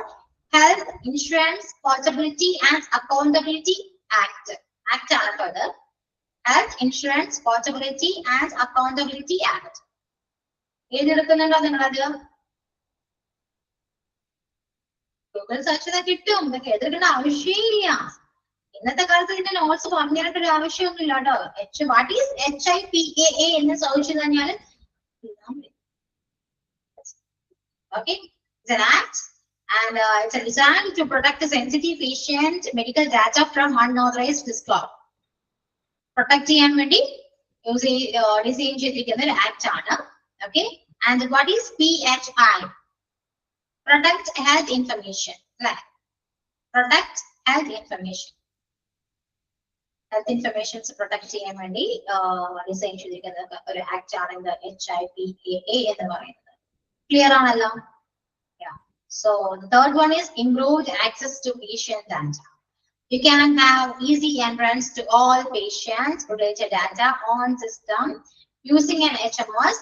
Health Insurance Portability and Accountability Act. Act Health Insurance Portability and Accountability Act. ഏതെടുക്കുന്നുണ്ടോ നിങ്ങളത്? Google search ചെയ്താൽ കിട്ടും. ഇതൊക്കെ എതിർക്കേണ്ട ആവശ്യമില്ല. ഇന്നത്തെ കാലത്ത് ഇതിന്റെ notes പറഞ്ഞിട്ട് ഒരു ആവശ്യമൊന്നുമില്ല കേട്ടോ. വാട്ട് ഈസ് HIPAA എന്ന് സെർച്ച് ചെയ്ത് കഴിഞ്ഞാൽ okay, it's an act and it's a design to protect the sensitive patient medical data from unauthorized disclosure. Protect ചെയ്യാൻ വേണ്ടി ഡിസൈൻ ചെയ്തിരിക്കുന്ന ഒരു ആക്ട് ആണ്. Okay, and what is PHI? Protect health information. Right. Protect health information. Health information protect ചെയ്യാൻ വേണ്ടി design ചെയ്തിരിക്കുന്ന ഒരു act ആണ് ഇത് HIPAA എന്ന് പറയുന്നത്. ക്ലിയർ ആണല്ലോ? Yeah. So the third one is improved access to patient data. You can have easy entrance to all patients related data on system using an HMS.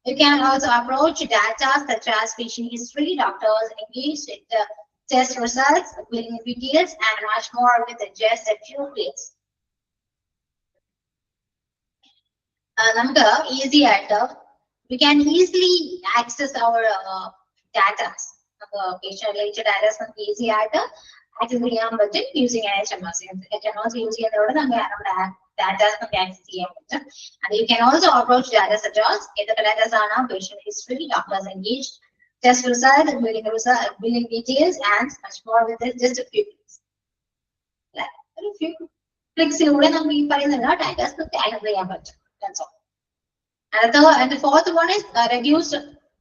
You can also approach data such as patient history, doctors engaged with the test results, billing details, and much more with just a few clicks. നമുക്ക് easy ആയിട്ട് we can easily access our data. Patient related data നമുക്ക് easy ആയിട്ട് access ചെയ്യാൻ പറ്റും using an HMS. HMS use ചെയ്യുന്നതോടെ നമ്മുടെ data നമുക്ക് access ചെയ്യാൻ പറ്റും. And you can also approach data such as ഏതൊക്കെ data ആണ് patient history, doctors engaged, test result, billing details, and much more with just a few clicks. Like a few clicks ലൂടെ നമുക്ക് ഈ പറയുന്ന എല്ലാ data നമുക്ക് ആക്സസ് ചെയ്യാൻ പറ്റും. That's all. And the fourth one is reduced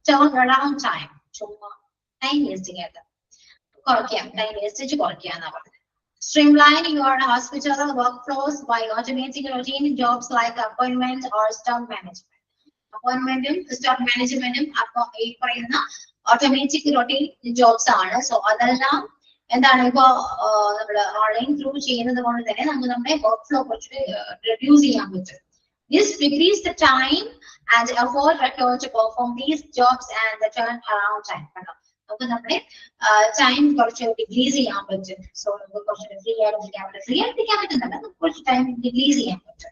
turnaround time. Time wasting കുറയ്ക്കാം. Time wastage കുറയ്ക്കാന്നാ പറഞ്ഞത്. Streamline your hospital workflows by automating routine jobs like appointment or stock management. Appointmentum, stock managementum ഈ പറയുന്ന automatic routine jobs ആണ്. So അതെല്ലാം എന്താണ് ഇപ്പോ നമ്മൾ online through ചെയ്യുന്നത് കൊണ്ട് തന്നെ നമുക്ക് നമ്മുടെ വർക്ക് ഫ്ലോ കുറച്ച് റെഡ്യൂസ് ചെയ്യാൻ പറ്റും. This decrease the time and effort required to perform these jobs and the turnaround time. നമുക്ക് നമ്മുടെ ടൈം കുറച്ച് ഡിക്രീസ് ചെയ്യാൻ പറ്റും. സോ നമുക്ക് കുറച്ച് ഫ്രീ ആയിട്ട് ഇരിക്കാൻ പറ്റും. ഫ്രീ ആയിട്ട് ഇരിക്കാൻ പറ്റുന്നില്ല, നമുക്ക് കുറച്ച് ടൈം ഡിക്രീസ് ചെയ്യാൻ പറ്റും.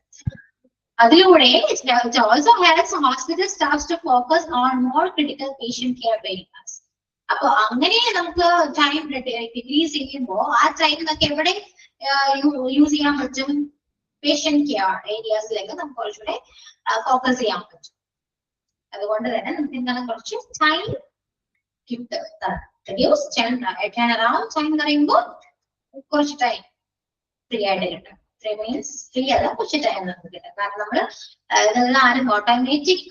അതിലൂടെ it also helps hospital staffs to focus on more critical patient care areas. അപ്പൊ അങ്ങനെ നമുക്ക് ടൈം ഡിക്രീസ് ചെയ്യുമ്പോൾ ആ ടൈം നമുക്ക് എവിടെ യൂസ് ചെയ്യാൻ പറ്റും? പേഷ്യന്റ് കെയർ ഏരിയാസിലേക്ക് നമുക്ക് കുറച്ചുകൂടെ ഫോക്കസ് ചെയ്യാൻ പറ്റും. അതുകൊണ്ട് തന്നെ നമുക്ക് എന്താണ് കുറച്ച് time reduce turn around time എന്ന് പറയുമ്പോൾ കുറച്ച് ടൈം ഫ്രീ ആയിട്ട് കിട്ടും. മീൻസ് ഫ്രീ അല്ല, കുറച്ച് ടൈം നമുക്ക് കിട്ടും. കാരണം നമ്മൾ ആരും ഓട്ടോമാറ്റിക്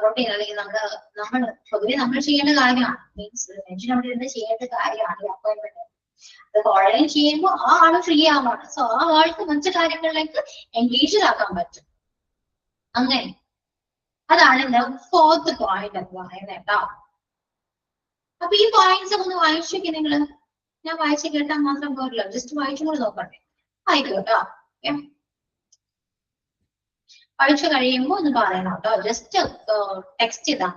റൊട്ടീൻ അല്ലെങ്കിൽ നമ്മൾ പൊതുവെ നമ്മൾ ചെയ്യേണ്ട കാര്യമാണ്. മീൻസ് നെഞ്ചിന് അവിടെ ഇരുന്ന് ചെയ്യേണ്ട കാര്യമാണ് ഈ അപ്പോയിന്റ്മെന്റ്. അത് ഓൺലൈൻ ചെയ്യുമ്പോൾ ആ ആള് ഫ്രീ ആവാണ്. സോ ആ ആൾക്ക് മറ്റു കാര്യങ്ങളിലേക്ക് എൻഗേജ്ഡ് ആക്കാൻ പറ്റും. അങ്ങനെ അതാണ് എന്താ ഫോർത്ത് പോയിന്റ് എന്ന് പറയുന്നത് കേട്ടോ. അപ്പൊ ഈ പോയിന്റ്സ് ഒന്ന് വായിച്ചോക്കെ നിങ്ങള്. ഞാൻ വായിച്ചു കേട്ടാൽ മാത്രം പോരല്ലോ, ജസ്റ്റ് വായിച്ചും കൂടി നോക്കട്ടെ. ആയിക്കോട്ടോ. പഠിച്ചു കഴിയുമ്പോ ഒന്ന് പറയണം കേട്ടോ. ജസ്റ്റ് ടെക്സ്റ്റ് ചെയ്താ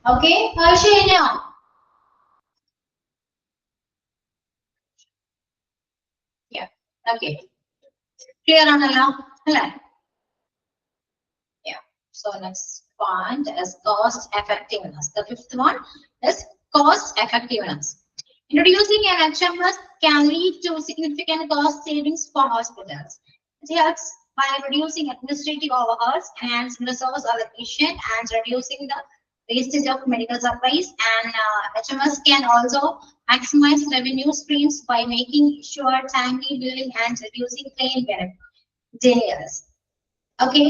Okay, ആവശ്യമില്ല. Yeah, okay. Clear ആണല്ലോ അല്ലേ? Yeah. So next point is cost effectiveness. The fifth one is cost effectiveness. Introducing an HMS can lead to significant cost savings for hospitals. It helps by reducing administrative overheads, enhancing resource allocation, and reducing the wastage of medical supplies. And HMS can also maximize revenue streams by making sure timely billing and reducing claim delays. Okay.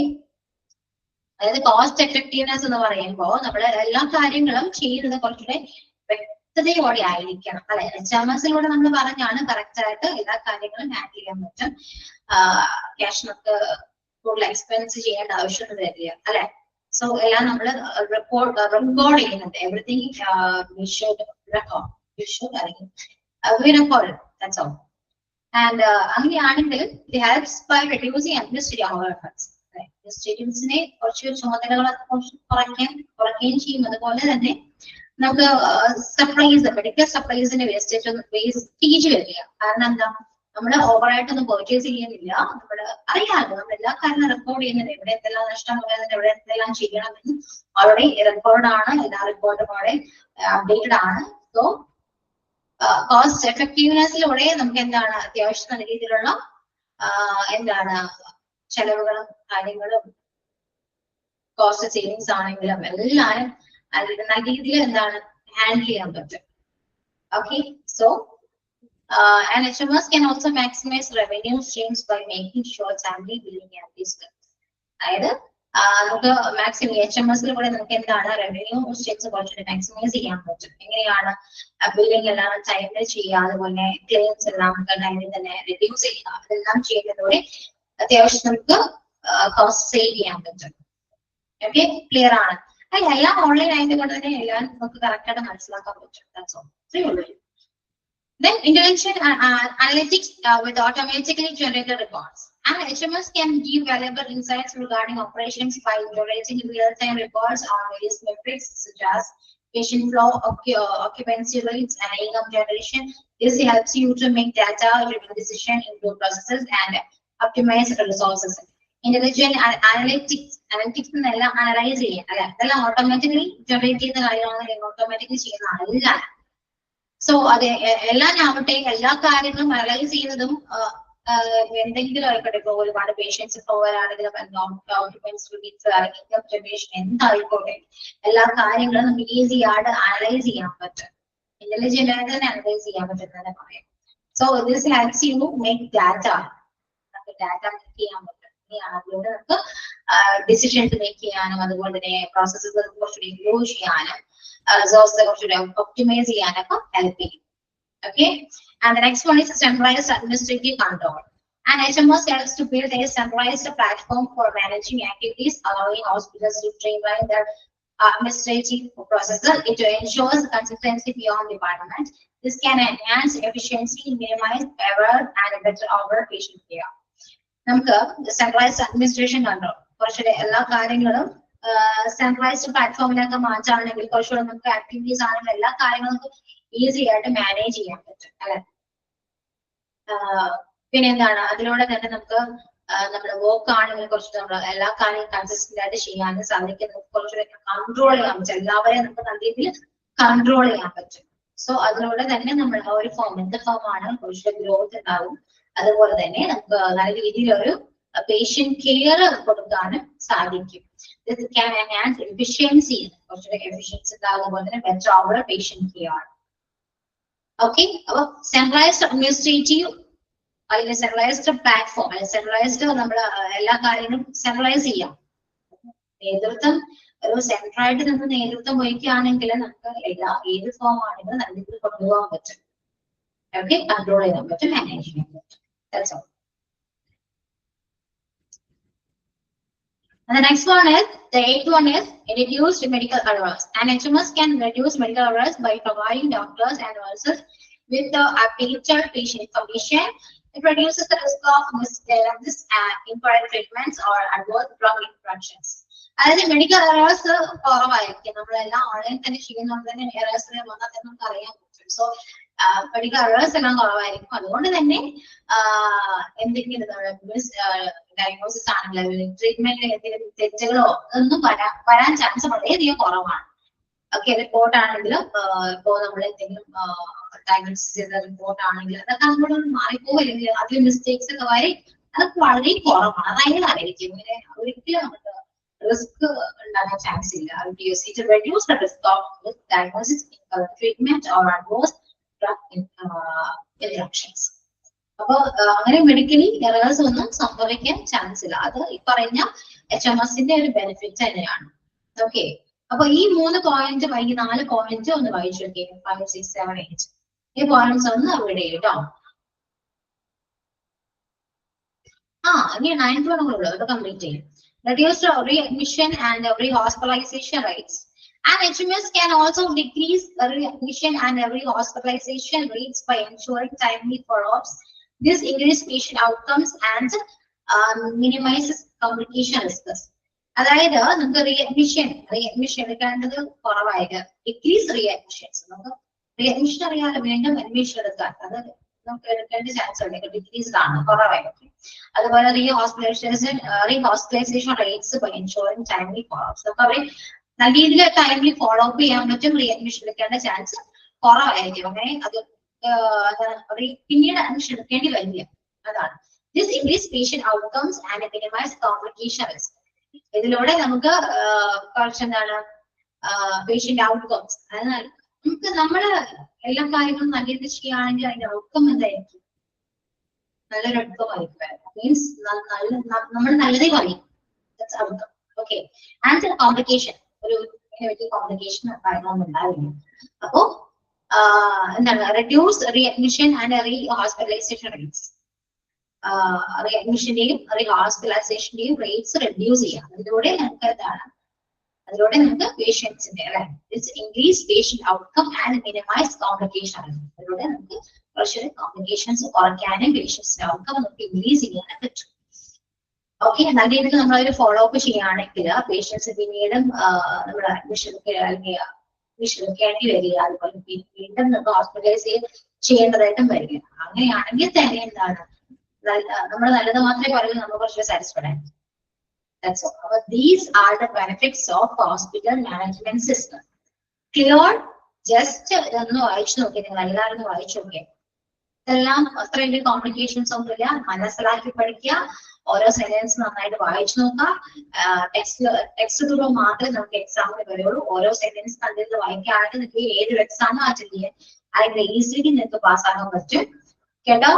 അതായത് cost effectiveness എന്ന് പറയുമ്പോൾ നമ്മൾ എല്ലാ കാര്യങ്ങളും ചെയ്യുന്നത് കുറച്ചുകൂടെ വ്യക്തതയോടെ ആയിരിക്കണം അല്ലെ. HMSലൂടെ നമ്മൾ പറഞ്ഞാണ് കറക്റ്റ് ആയിട്ട് എല്ലാ കാര്യങ്ങളും ഹാൻഡിൽ ചെയ്യാൻ പറ്റും. ക്യാഷ് നമുക്ക് കൂടുതൽ എക്സ്പെൻസ് ചെയ്യേണ്ട ആവശ്യമൊന്നും വരില്ല അല്ലെ. സോ എല്ലാം നമ്മൾ റെക്കോർഡ് ചെയ്യുന്നുണ്ട്. എവറിത്തിങ് അങ്ങനെയാണെങ്കിൽ it helps by reducing administrative overheads. സ്റ്റുഡൻസിനെ കുറച്ച് ചുമതലകൾ കുറയ്ക്കുകയും ചെയ്യും. അതുപോലെ തന്നെ നമുക്ക് സപ്ലൈസ്, മെഡിക്കൽ സപ്ലൈസിന്റെ വേസ്റ്റേജ് വരില്ല. കാരണം എന്താ, നമ്മൾ ഓവറായിട്ടൊന്നും പർച്ചേസ് ചെയ്യുന്നില്ല. നമ്മൾ അറിയാമല്ലോ, നമ്മൾ എല്ലാ കാര്യങ്ങളും റെക്കോർഡ് ചെയ്യുന്നത്, എവിടെ എന്തെല്ലാം നഷ്ടം വരുന്നത്, എവിടെ എന്തെല്ലാം ചെയ്യണമെന്ന് ഓൾറെഡി റെക്കോർഡാണ്. എല്ലാ റിപ്പോർട്ടും അവിടെ അപ്ഡേറ്റഡ് ആണ്. സോ കോസ്റ്റ് എഫക്റ്റീവ്നെസ്സിലൂടെ നമുക്ക് എന്താണ് അത്യാവശ്യം നല്ല രീതിയിലുള്ള എന്താണ് ചെലവുകളും കാര്യങ്ങളും കോസ്റ്റ് സേവിങ്സ് ആണെങ്കിലും എല്ലാം നല്ല രീതിയിൽ എന്താണ് ഹാൻഡിൽ ചെയ്യാൻ പറ്റും. Okay, so and HMS can also maximize revenue streams by making sure timely billing and discount. അതായത് നമുക്ക് മാക്സിമം HMSലൂടെ നമുക്ക് എന്താണ് റവന്യൂ സ്ട്രീംസ് കുറച്ചുകൂടി മാക്സിമൈസ് ചെയ്യാൻ പറ്റും. എങ്ങനെയാണ് ബില്ലിംഗ് എല്ലാം ടൈമിൽ ചെയ്യുക, അതുപോലെ ക്ലെയിംസ് എല്ലാം ടൈമിൽ തന്നെ റെഡ്യൂസ് ചെയ്യുക, അതെല്ലാം ചെയ്യുന്നതോടെ അത്യാവശ്യം നമുക്ക് കോസ്റ്റ് സേവ് ചെയ്യാൻ പറ്റും. ഓക്കെ, ക്ലിയർ ആണ്. എല്ലാം ഓൺലൈൻ ആയതുകൊണ്ട് തന്നെ എല്ലാം നമുക്ക് കറക്റ്റ് ആയിട്ട് മനസ്സിലാക്കാൻ പറ്റും. Then intelligent analytics with automatically generated reports. And HMS can give valuable insights regarding operations by generating real-time reports on various metrics such as patient flow, occupancy rates, and income generation. This helps you to make data-driven decisions, improve processes, and optimize resources. Intelligent analytics എന്നെല്ലാം analyse ചെയ്യാം അല്ലെ. അതെല്ലാം automatically generate ചെയ്യുന്ന കാര്യമാണ്, automatically ചെയ്യുന്നതാണ് എല്ലാം. So അത് എല്ലാം ആവട്ടെ, എല്ലാ കാര്യങ്ങളും അനലൈസ് ചെയ്യുന്നതും എന്തെങ്കിലും ആയിക്കോട്ടെ. ഇപ്പൊ ഒരുപാട് പേഷ്യൻസ് പോകാനാണെങ്കിലും ഇൻകം ജനറേഷൻ എന്തായിക്കോട്ടെ, എല്ലാ കാര്യങ്ങളും നമുക്ക് ഈസി ആയിട്ട് അനലൈസ് ചെയ്യാൻ പറ്റും. ഇന്റലിജന്റ് ആയിട്ട് തന്നെ അനലൈസ് ചെയ്യാൻ പറ്റുന്നതെന്ന് പറയാം. So this helps you make data make ചെയ്യാൻ പറ്റും. അതിലൂടെ നമുക്ക് ഡിസിഷൻസ് മേക്ക് ചെയ്യാനും, അതുപോലെ തന്നെ പ്രോസസ്സസ് കുറച്ചുകൂടി ഇംപ്രൂവ് ചെയ്യാനും, റിസോഴ്സ് കുറച്ചുകൂടി ഒപ്റ്റിമൈസ് ചെയ്യാനൊക്കെ ഹെൽപ്പ് ചെയ്യും. Okay, and the next one is centralized administrative control. And HMS helps to build a centralized platform for managing activities, allowing hospitals to streamline their administrative processes. It ensures consistency beyond department. This can enhance efficiency, minimize error, and better overall patient care. നമുക്ക് centralised administration കണ്ടോ, കുറച്ചുകൂടെ എല്ലാ കാര്യങ്ങളും centralised പ്ലാറ്റ്ഫോമിലൊക്കെ മാറ്റാണെങ്കിൽ കുറച്ചുകൂടെ നമുക്ക് activities ആണെങ്കിൽ എല്ലാ കാര്യങ്ങളും നമുക്ക് ഈസി ആയിട്ട് മാനേജ് ചെയ്യാൻ പറ്റും അല്ലെ. പിന്നെ എന്താണ്, അതിലൂടെ തന്നെ നമുക്ക് നമ്മുടെ വർക്ക് ആണെങ്കിൽ കുറച്ച് നമ്മൾ എല്ലാ കാര്യങ്ങളും കൺസിസ്റ്റന്റ് ആയിട്ട് ചെയ്യാനും സാധിക്കും. നമുക്ക് കുറച്ചുകൂടെ കൺട്രോൾ ചെയ്യാൻ പറ്റും, എല്ലാവരെയും നമുക്ക് നല്ല രീതിയിൽ കൺട്രോൾ ചെയ്യാൻ പറ്റും. സോ അതിലൂടെ തന്നെ നമ്മൾ ഒരു എന്ത് ഫോമാണ് കുറച്ചുകൂടെ ഗ്രോത്ത് ഉണ്ടാവും. അതുപോലെ തന്നെ നമുക്ക് നല്ല രീതിയിൽ ഒരു പേഷ്യന്റ് കെയർ കൊടുക്കാനും സാധിക്കും. This can enhance efficiency, കുറച്ചുകൂടെ എഫിഷ്യൻസി ഉണ്ടാകും. അതുപോലെ തന്നെ better over patient care. Okay, അപ്പൊ സെൻട്രലൈസ്ഡ് അഡ്മിനിസ്ട്രേറ്റീവ് അല്ലെങ്കിൽ സെൻട്രലൈസ്ഡ് പ്ലാറ്റ്ഫോം അല്ലെങ്കിൽ സെൻട്രലൈസ്ഡ് നമ്മൾ എല്ലാ കാര്യങ്ങളും സെൻട്രലൈസ് ചെയ്യാം. നേതൃത്വം ഒരു സെൻട്രലായിട്ട് നിന്ന് നേതൃത്വം വഹിക്കുകയാണെങ്കിൽ നമുക്ക് ഏത് ഫോം ആണെങ്കിലും നല്ല രീതിയിൽ കൊണ്ടുപോകാൻ പറ്റും. ഓക്കെ, കൺട്രോൾ ചെയ്യാൻ പറ്റും, മാനേജ് ചെയ്യാൻ പറ്റും. That's all. And the next one is, the eighth one is reduced medical errors. And HMS can reduce medical errors by providing doctors and nurses with the updated patient information. It reduces the risk of misdiagnosis, incorrect treatments, or adverse drug interactions. അതായത് medical errors കുറവായിരിക്കും. നമ്മളെല്ലാം online തന്നെ ചെയ്യുന്നതുകൊണ്ട് തന്നെ errors വന്നാൽ തന്നെ നമുക്ക് അറിയാൻ പറ്റും. സോ മെഡിക്കൽ എറേഴ്സ് എല്ലാം കുറവായിരിക്കും. അതുകൊണ്ട് തന്നെ എന്തെങ്കിലും ഡയഗ്നോസിസ് ആണെങ്കിലും ട്രീറ്റ്മെന്റിൽ എന്തെങ്കിലും തെറ്റുകളോ ഒന്നും വരാൻ ചാൻസ് വളരെയധികം കുറവാണ്. ഓക്കെ, റിപ്പോർട്ട് ആണെങ്കിലും ഇപ്പോ നമ്മൾ എന്തെങ്കിലും ഡയഗ്നോസിസ് ചെയ്ത റിപ്പോർട്ട് ആണെങ്കിലും അതൊക്കെ നമ്മളൊന്ന് മാറിപ്പോകും, അല്ലെങ്കിൽ അതിൽ മിസ്റ്റേക്സ് ഒക്കെ വരെ അതൊക്കെ വളരെ കുറവാണ്. അതായിരിക്കും ഇങ്ങനെ ഒരിക്കലും നമുക്ക് റിസ്ക് ഉണ്ടാകാൻ ചാൻസ് ഇല്ല. to reduce the risk of diagnosis, treatment or adverse drug interactions. അപ്പൊ അങ്ങനെ മെഡിക്കലി എറേഴ്സ് ഒന്നും സംഭവിക്കാൻ ചാൻസ് ഇല്ല. അത് ഈ പറഞ്ഞ HMSന്റെ ഒരു ബെനിഫിറ്റ് തന്നെയാണ്. ഓക്കെ, അപ്പൊ ഈ 3 പോയിന്റ് ഈ 4 പോയിന്റ് ഒന്ന് വായിച്ചു നോക്കിയേ. 5, 6, 7, 8 ഈ പോയിന്റ്സ് ഒന്ന് അവിടെ കേട്ടോ. ഇനി 9th ഉള്ളൂ, അത് കംപ്ലീറ്റ് ചെയ്യും. Reduce readmission and rehospitalization rates. And HMS can also decrease readmission and rehospitalization rates by ensuring timely follow-ups. This increases patient outcomes and minimizes complication risks. അതായത് നമുക്ക് റീഅഡ്മിഷൻ എടുക്കേണ്ടത് കുറവായിട്ട് ഡിക്രീസ് റീഅഡ്മിഷൻസ്. നമുക്ക് റീഅഡ്മിഷൻ അറിയാതെ വീണ്ടും അഡ്മിഷൻ എടുക്കാൻ അത് നമുക്ക് എടുക്കേണ്ട ചാൻസ് ഉണ്ട്, ഡിക്രീസ് ആണ്, കുറവായിട്ട്. അതുപോലെ rehospitalisation rates by ensuring timely follow-ups. നമുക്ക് അവരെ നല്ല രീതിയിൽ ടൈംലി ഫോളോ അപ്പ് ചെയ്യാൻ പറ്റും. റീഅഡ്മിഷൻ എടുക്കേണ്ട ചാൻസ് കുറവായിരിക്കും. അങ്ങനെ അത് പിന്നീട് അഡ്മിഷൻ എടുക്കേണ്ടി വരില്ല. അതാണ് this increase patient outcomes and minimise complication risk. ഇതിലൂടെ നമുക്ക് കുറച്ച് എന്താണ് പേഷ്യന്റ് ഔട്ട്കംസ്, അതായത് നമുക്ക് നമ്മള് എല്ലാ കാര്യങ്ങളും നല്ല രീതിയിൽ ചെയ്യുകയാണെങ്കിൽ അതിന്റെ ഔട്ട്കം എന്തായിരിക്കും? നല്ലൊരു ഔട്ട്കം ആയിരിക്കും. മീൻസ് നമ്മൾ നല്ലതേ പറയും. ഓക്കെ, ആൻഡ് കോംപ്ലിക്കേഷൻ, ഒരു വലിയ കോംപ്ലിക്കേഷൻ കാര്യങ്ങളൊന്നും ഉണ്ടാവില്ല. അപ്പോ എന്താണ് reduce readmission and rehospitalisation rates. റീഅഡ്മിഷന്റെയും റീഹോസ്പിറ്റലൈസേഷന്റെയും റേറ്റ്സ് റെഡ്യൂസ് ചെയ്യാം. അതിലൂടെ നമുക്ക് പേഷ്യൻസിന്റെ increase patient outcome and minimise complication. അതിലൂടെ നമുക്ക് കുറച്ച് കോംപ്ലിക്കേഷൻസ് കുറയ്ക്കാനും പേഷ്യൻസിന്റെ ഔട്ട്കം നമുക്ക് ഇൻക്രീസ് ചെയ്യാനും പറ്റും. ഓക്കെ, നല്ല രീതിയിൽ നമ്മളൊരു ഫോളോ അപ്പ് ചെയ്യുകയാണെങ്കിൽ പേഷ്യൻസ് പിന്നീടും നമ്മൾ അഡ്മിഷൻ എടുക്കേണ്ടി വരിക, അതുപോലെ വീണ്ടും നമുക്ക് ഹോസ്പിറ്റലൈസ് ചെയ്യേണ്ടതായിട്ടും വരിക. അങ്ങനെയാണെങ്കിൽ തന്നെ എന്താണ് നമ്മൾ നല്ലത് മാത്രമേ പറയൂ, നമ്മൾ കുറച്ച് സാറ്റിസ്ഫൈഡ് ആയിരിക്കും. That's all. But these are the benefits of hospital management system. Clear? Just ഒന്ന് വായിച്ചു നോക്കി, നിങ്ങൾ എല്ലാവരും വായിച്ചു നോക്കിയേ. ഇതെല്ലാം അത്ര വലിയ കോംപ്ലിക്കേഷൻസ് ഒന്നുമില്ല. മനസ്സിലാക്കി പഠിക്കുക, ഓരോ സെന്റൻസ് നന്നായിട്ട് വായിച്ചു നോക്കാം. ടെക്സ്റ്റ് ത്രൂ മാത്രമേ നമുക്ക് എക്സാമിന് വരുള്ളൂ. ഓരോ സെന്റൻസ് കണ്ടിട്ട് വായിക്കുകയാണെങ്കിൽ നിങ്ങൾക്ക് ഏതൊരു എക്സാമും അറ്റൻഡ് ചെയ്യാൻ അതിന്റെ ഈസിലി നിങ്ങൾക്ക് പാസ്സാകാൻ പറ്റും കേട്ടോ.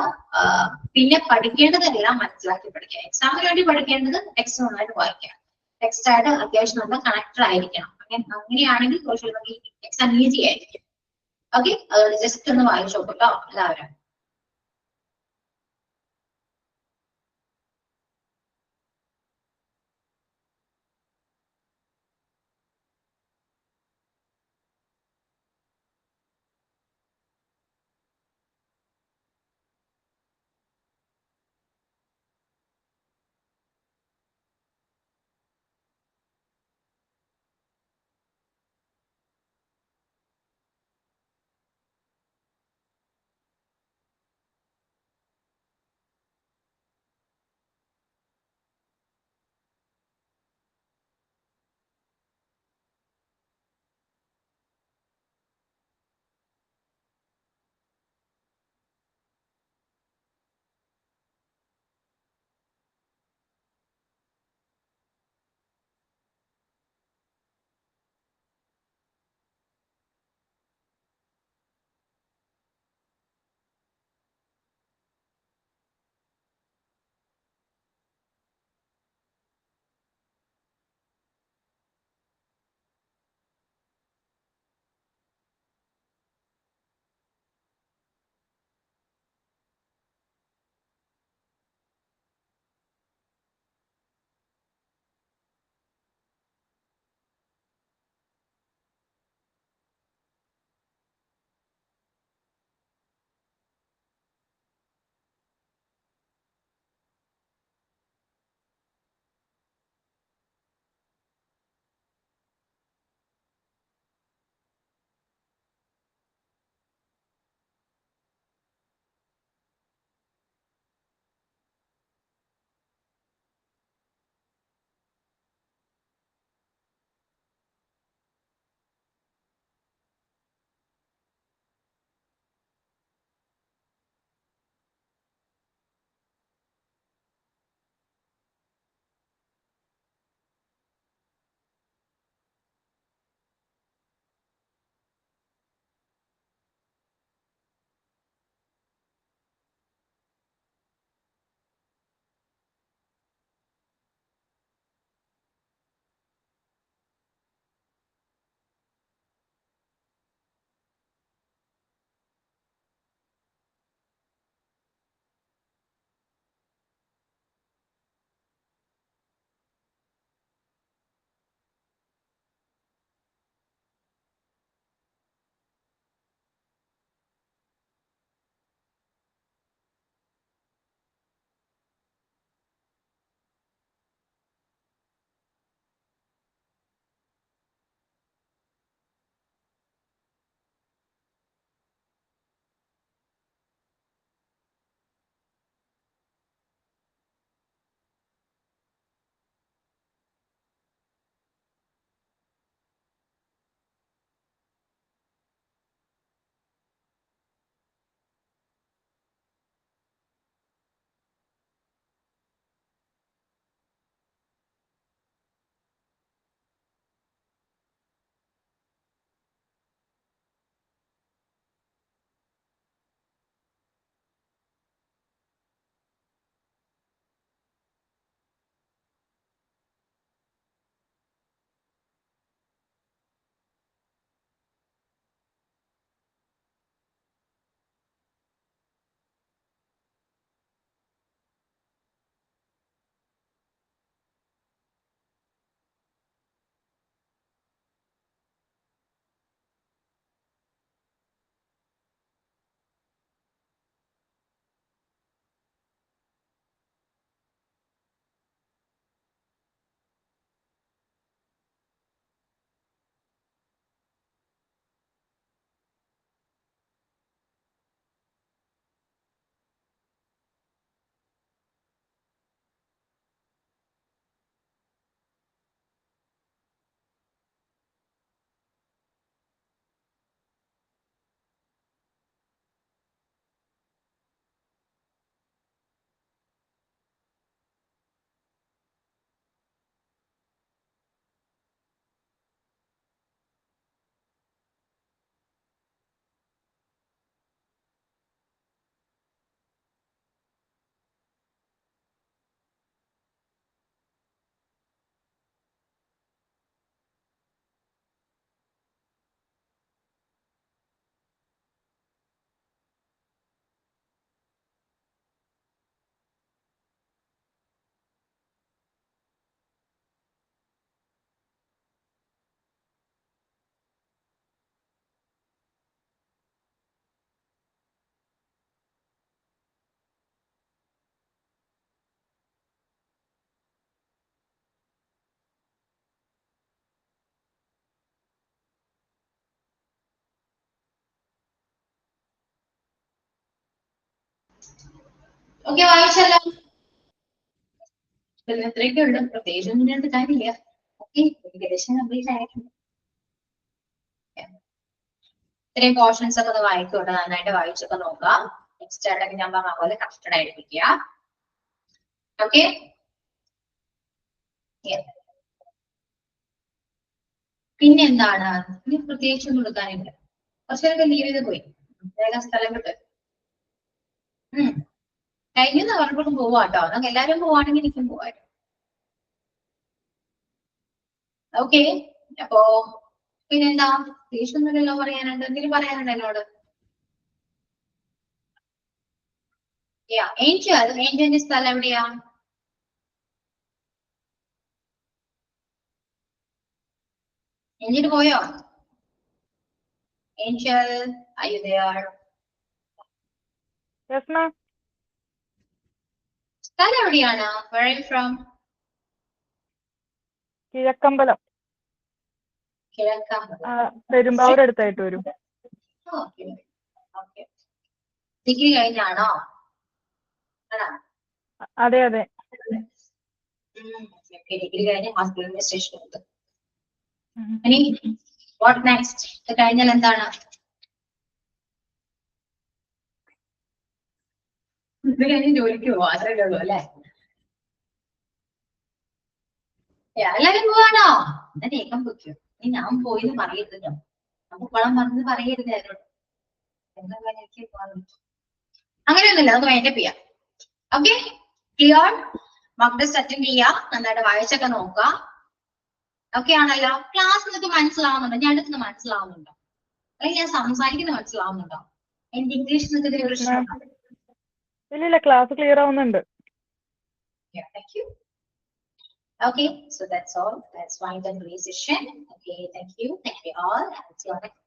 പിന്നെ പഠിക്കേണ്ടതെല്ലാം മനസ്സിലാക്കി പഠിക്കുക. എക്സാമിന് വേണ്ടി പഠിക്കേണ്ടത് ടെക്സ്റ്റ് നന്നായിട്ട് വായിക്കുക. ടെക്സ്റ്റ് ആയിട്ട് അത്യാവശ്യം നമ്മൾ കണക്റ്റഡ് ആയിരിക്കണം. അങ്ങനെയാണെങ്കിൽ കുറച്ചുകൂടി നമുക്ക് എക്സാം ഈസി ആയിരിക്കും. ഓക്കെ, അതുകൊണ്ട് ജസ്റ്റ് ഒന്ന് വായിച്ചു നോക്കട്ടോ എല്ലാവരും. ഓക്കെ, വായിച്ചല്ലോ. ഇത്രയൊക്കെ ഉള്ളു, പ്രത്യേകിച്ച് ഒന്നും രണ്ട് കാര്യമില്ല. ഓക്കെ, ഏകദേശം കംപ്ലീറ്റ് ആയിട്ടുണ്ട്. ഇത്രയും പോർഷൻസ് ഒക്കെ ഒന്ന് വായിക്കോട്ടെ, നന്നായിട്ട് വായിച്ചൊക്കെ നോക്കാം. നെക്സ്റ്റ് ആയിട്ടൊക്കെ ഞാൻ പറഞ്ഞ പോലെ കസ്റ്റഡ് ആയിരിക്കുക. ഓക്കെ, പിന്നെ എന്താണ്, ഇനി പ്രത്യേകിച്ച് ഒന്നും എടുക്കാനില്ല. കുറച്ചൊക്കെ ലീവ് ചെയ്ത് പോയി, വേഗം സ്ഥലം വിട്ട്. കഴിഞ്ഞെന്ന് പറഞ്ഞപ്പോഴും പോവാട്ടോ, നമുക്ക് എല്ലാരും പോവാണെങ്കിൽ എനിക്കും പോവായിരുന്നു. ഓക്കെ, അപ്പോ പിന്നെന്താ, പ്രത്യേകിച്ചൊന്നുമില്ലല്ലോ പറയാനുണ്ട്. എന്തെങ്കിലും പറയാനുണ്ട് എന്നോട്? ഏഞ്ചലിന്റെ സ്ഥലം എവിടെയാ? ഏഞ്ചൽ പോയോ? Angel, are you there? Yes, ma'am. സ്ഥലം എവിടെയാണ്? Where are you from? Kizhakkambalam. Kizhakkambalam. Perumbavoor അടുത്തായിട്ട് വരും. ഡിഗ്രി കഴിഞ്ഞാണോ? അതെ അതെ. ഡിഗ്രി കഴിഞ്ഞ് ഹോസ്പിറ്റൽ അഡ്മിനിസ്ട്രേഷൻ ഉണ്ട്. ഇനി വാട്ട് നെക്സ്റ്റ്? ഇത് കഴിഞ്ഞാൽ എന്താണ്? ഇത് കഴിഞ്ഞ് ജോലിക്ക് പോവാ, അത്രയല്ലേ ഉള്ളൂ അല്ലേ? എല്ലാരും പോവാണോ? എന്നാ വേഗം പൊയ്ക്കോ. ഇനി ഞാൻ പോയിന്ന് പറയരുതല്ലോ, നമുക്ക് പണം പറഞ്ഞത് പറയരുത് ആരോട്. അങ്ങനെയൊന്നുമില്ല, നമുക്ക് വൈൻഡപ്പ് ചെയ്യാം. Okay, clear? Mock test attend ചെയ്യാം, നന്നായിട്ട് വായിച്ചൊക്കെ നോക്കാം. ഓക്കെ ആണല്ലോ? ക്ലാസ് നിങ്ങൾക്ക് മനസ്സിലാവുന്നുണ്ടോ? ഞാൻ അടുത്ത് മനസ്സിലാവുന്നുണ്ടോ? അല്ലെങ്കിൽ ഞാൻ സംസാരിക്കുന്നത് മനസ്സിലാവുന്നുണ്ടോ? എന്റെ ഇംഗ്ലീഷ് നിങ്ങൾക്ക് ഒരു പ്രശ്നമുണ്ടോ? ഇല്ല, ക്ലാസ് ക്ലിയർ ആവുന്നുണ്ട്. Thank you. Okay, so that's all. Let's wind up the session. Okay, thank you all. And see you next.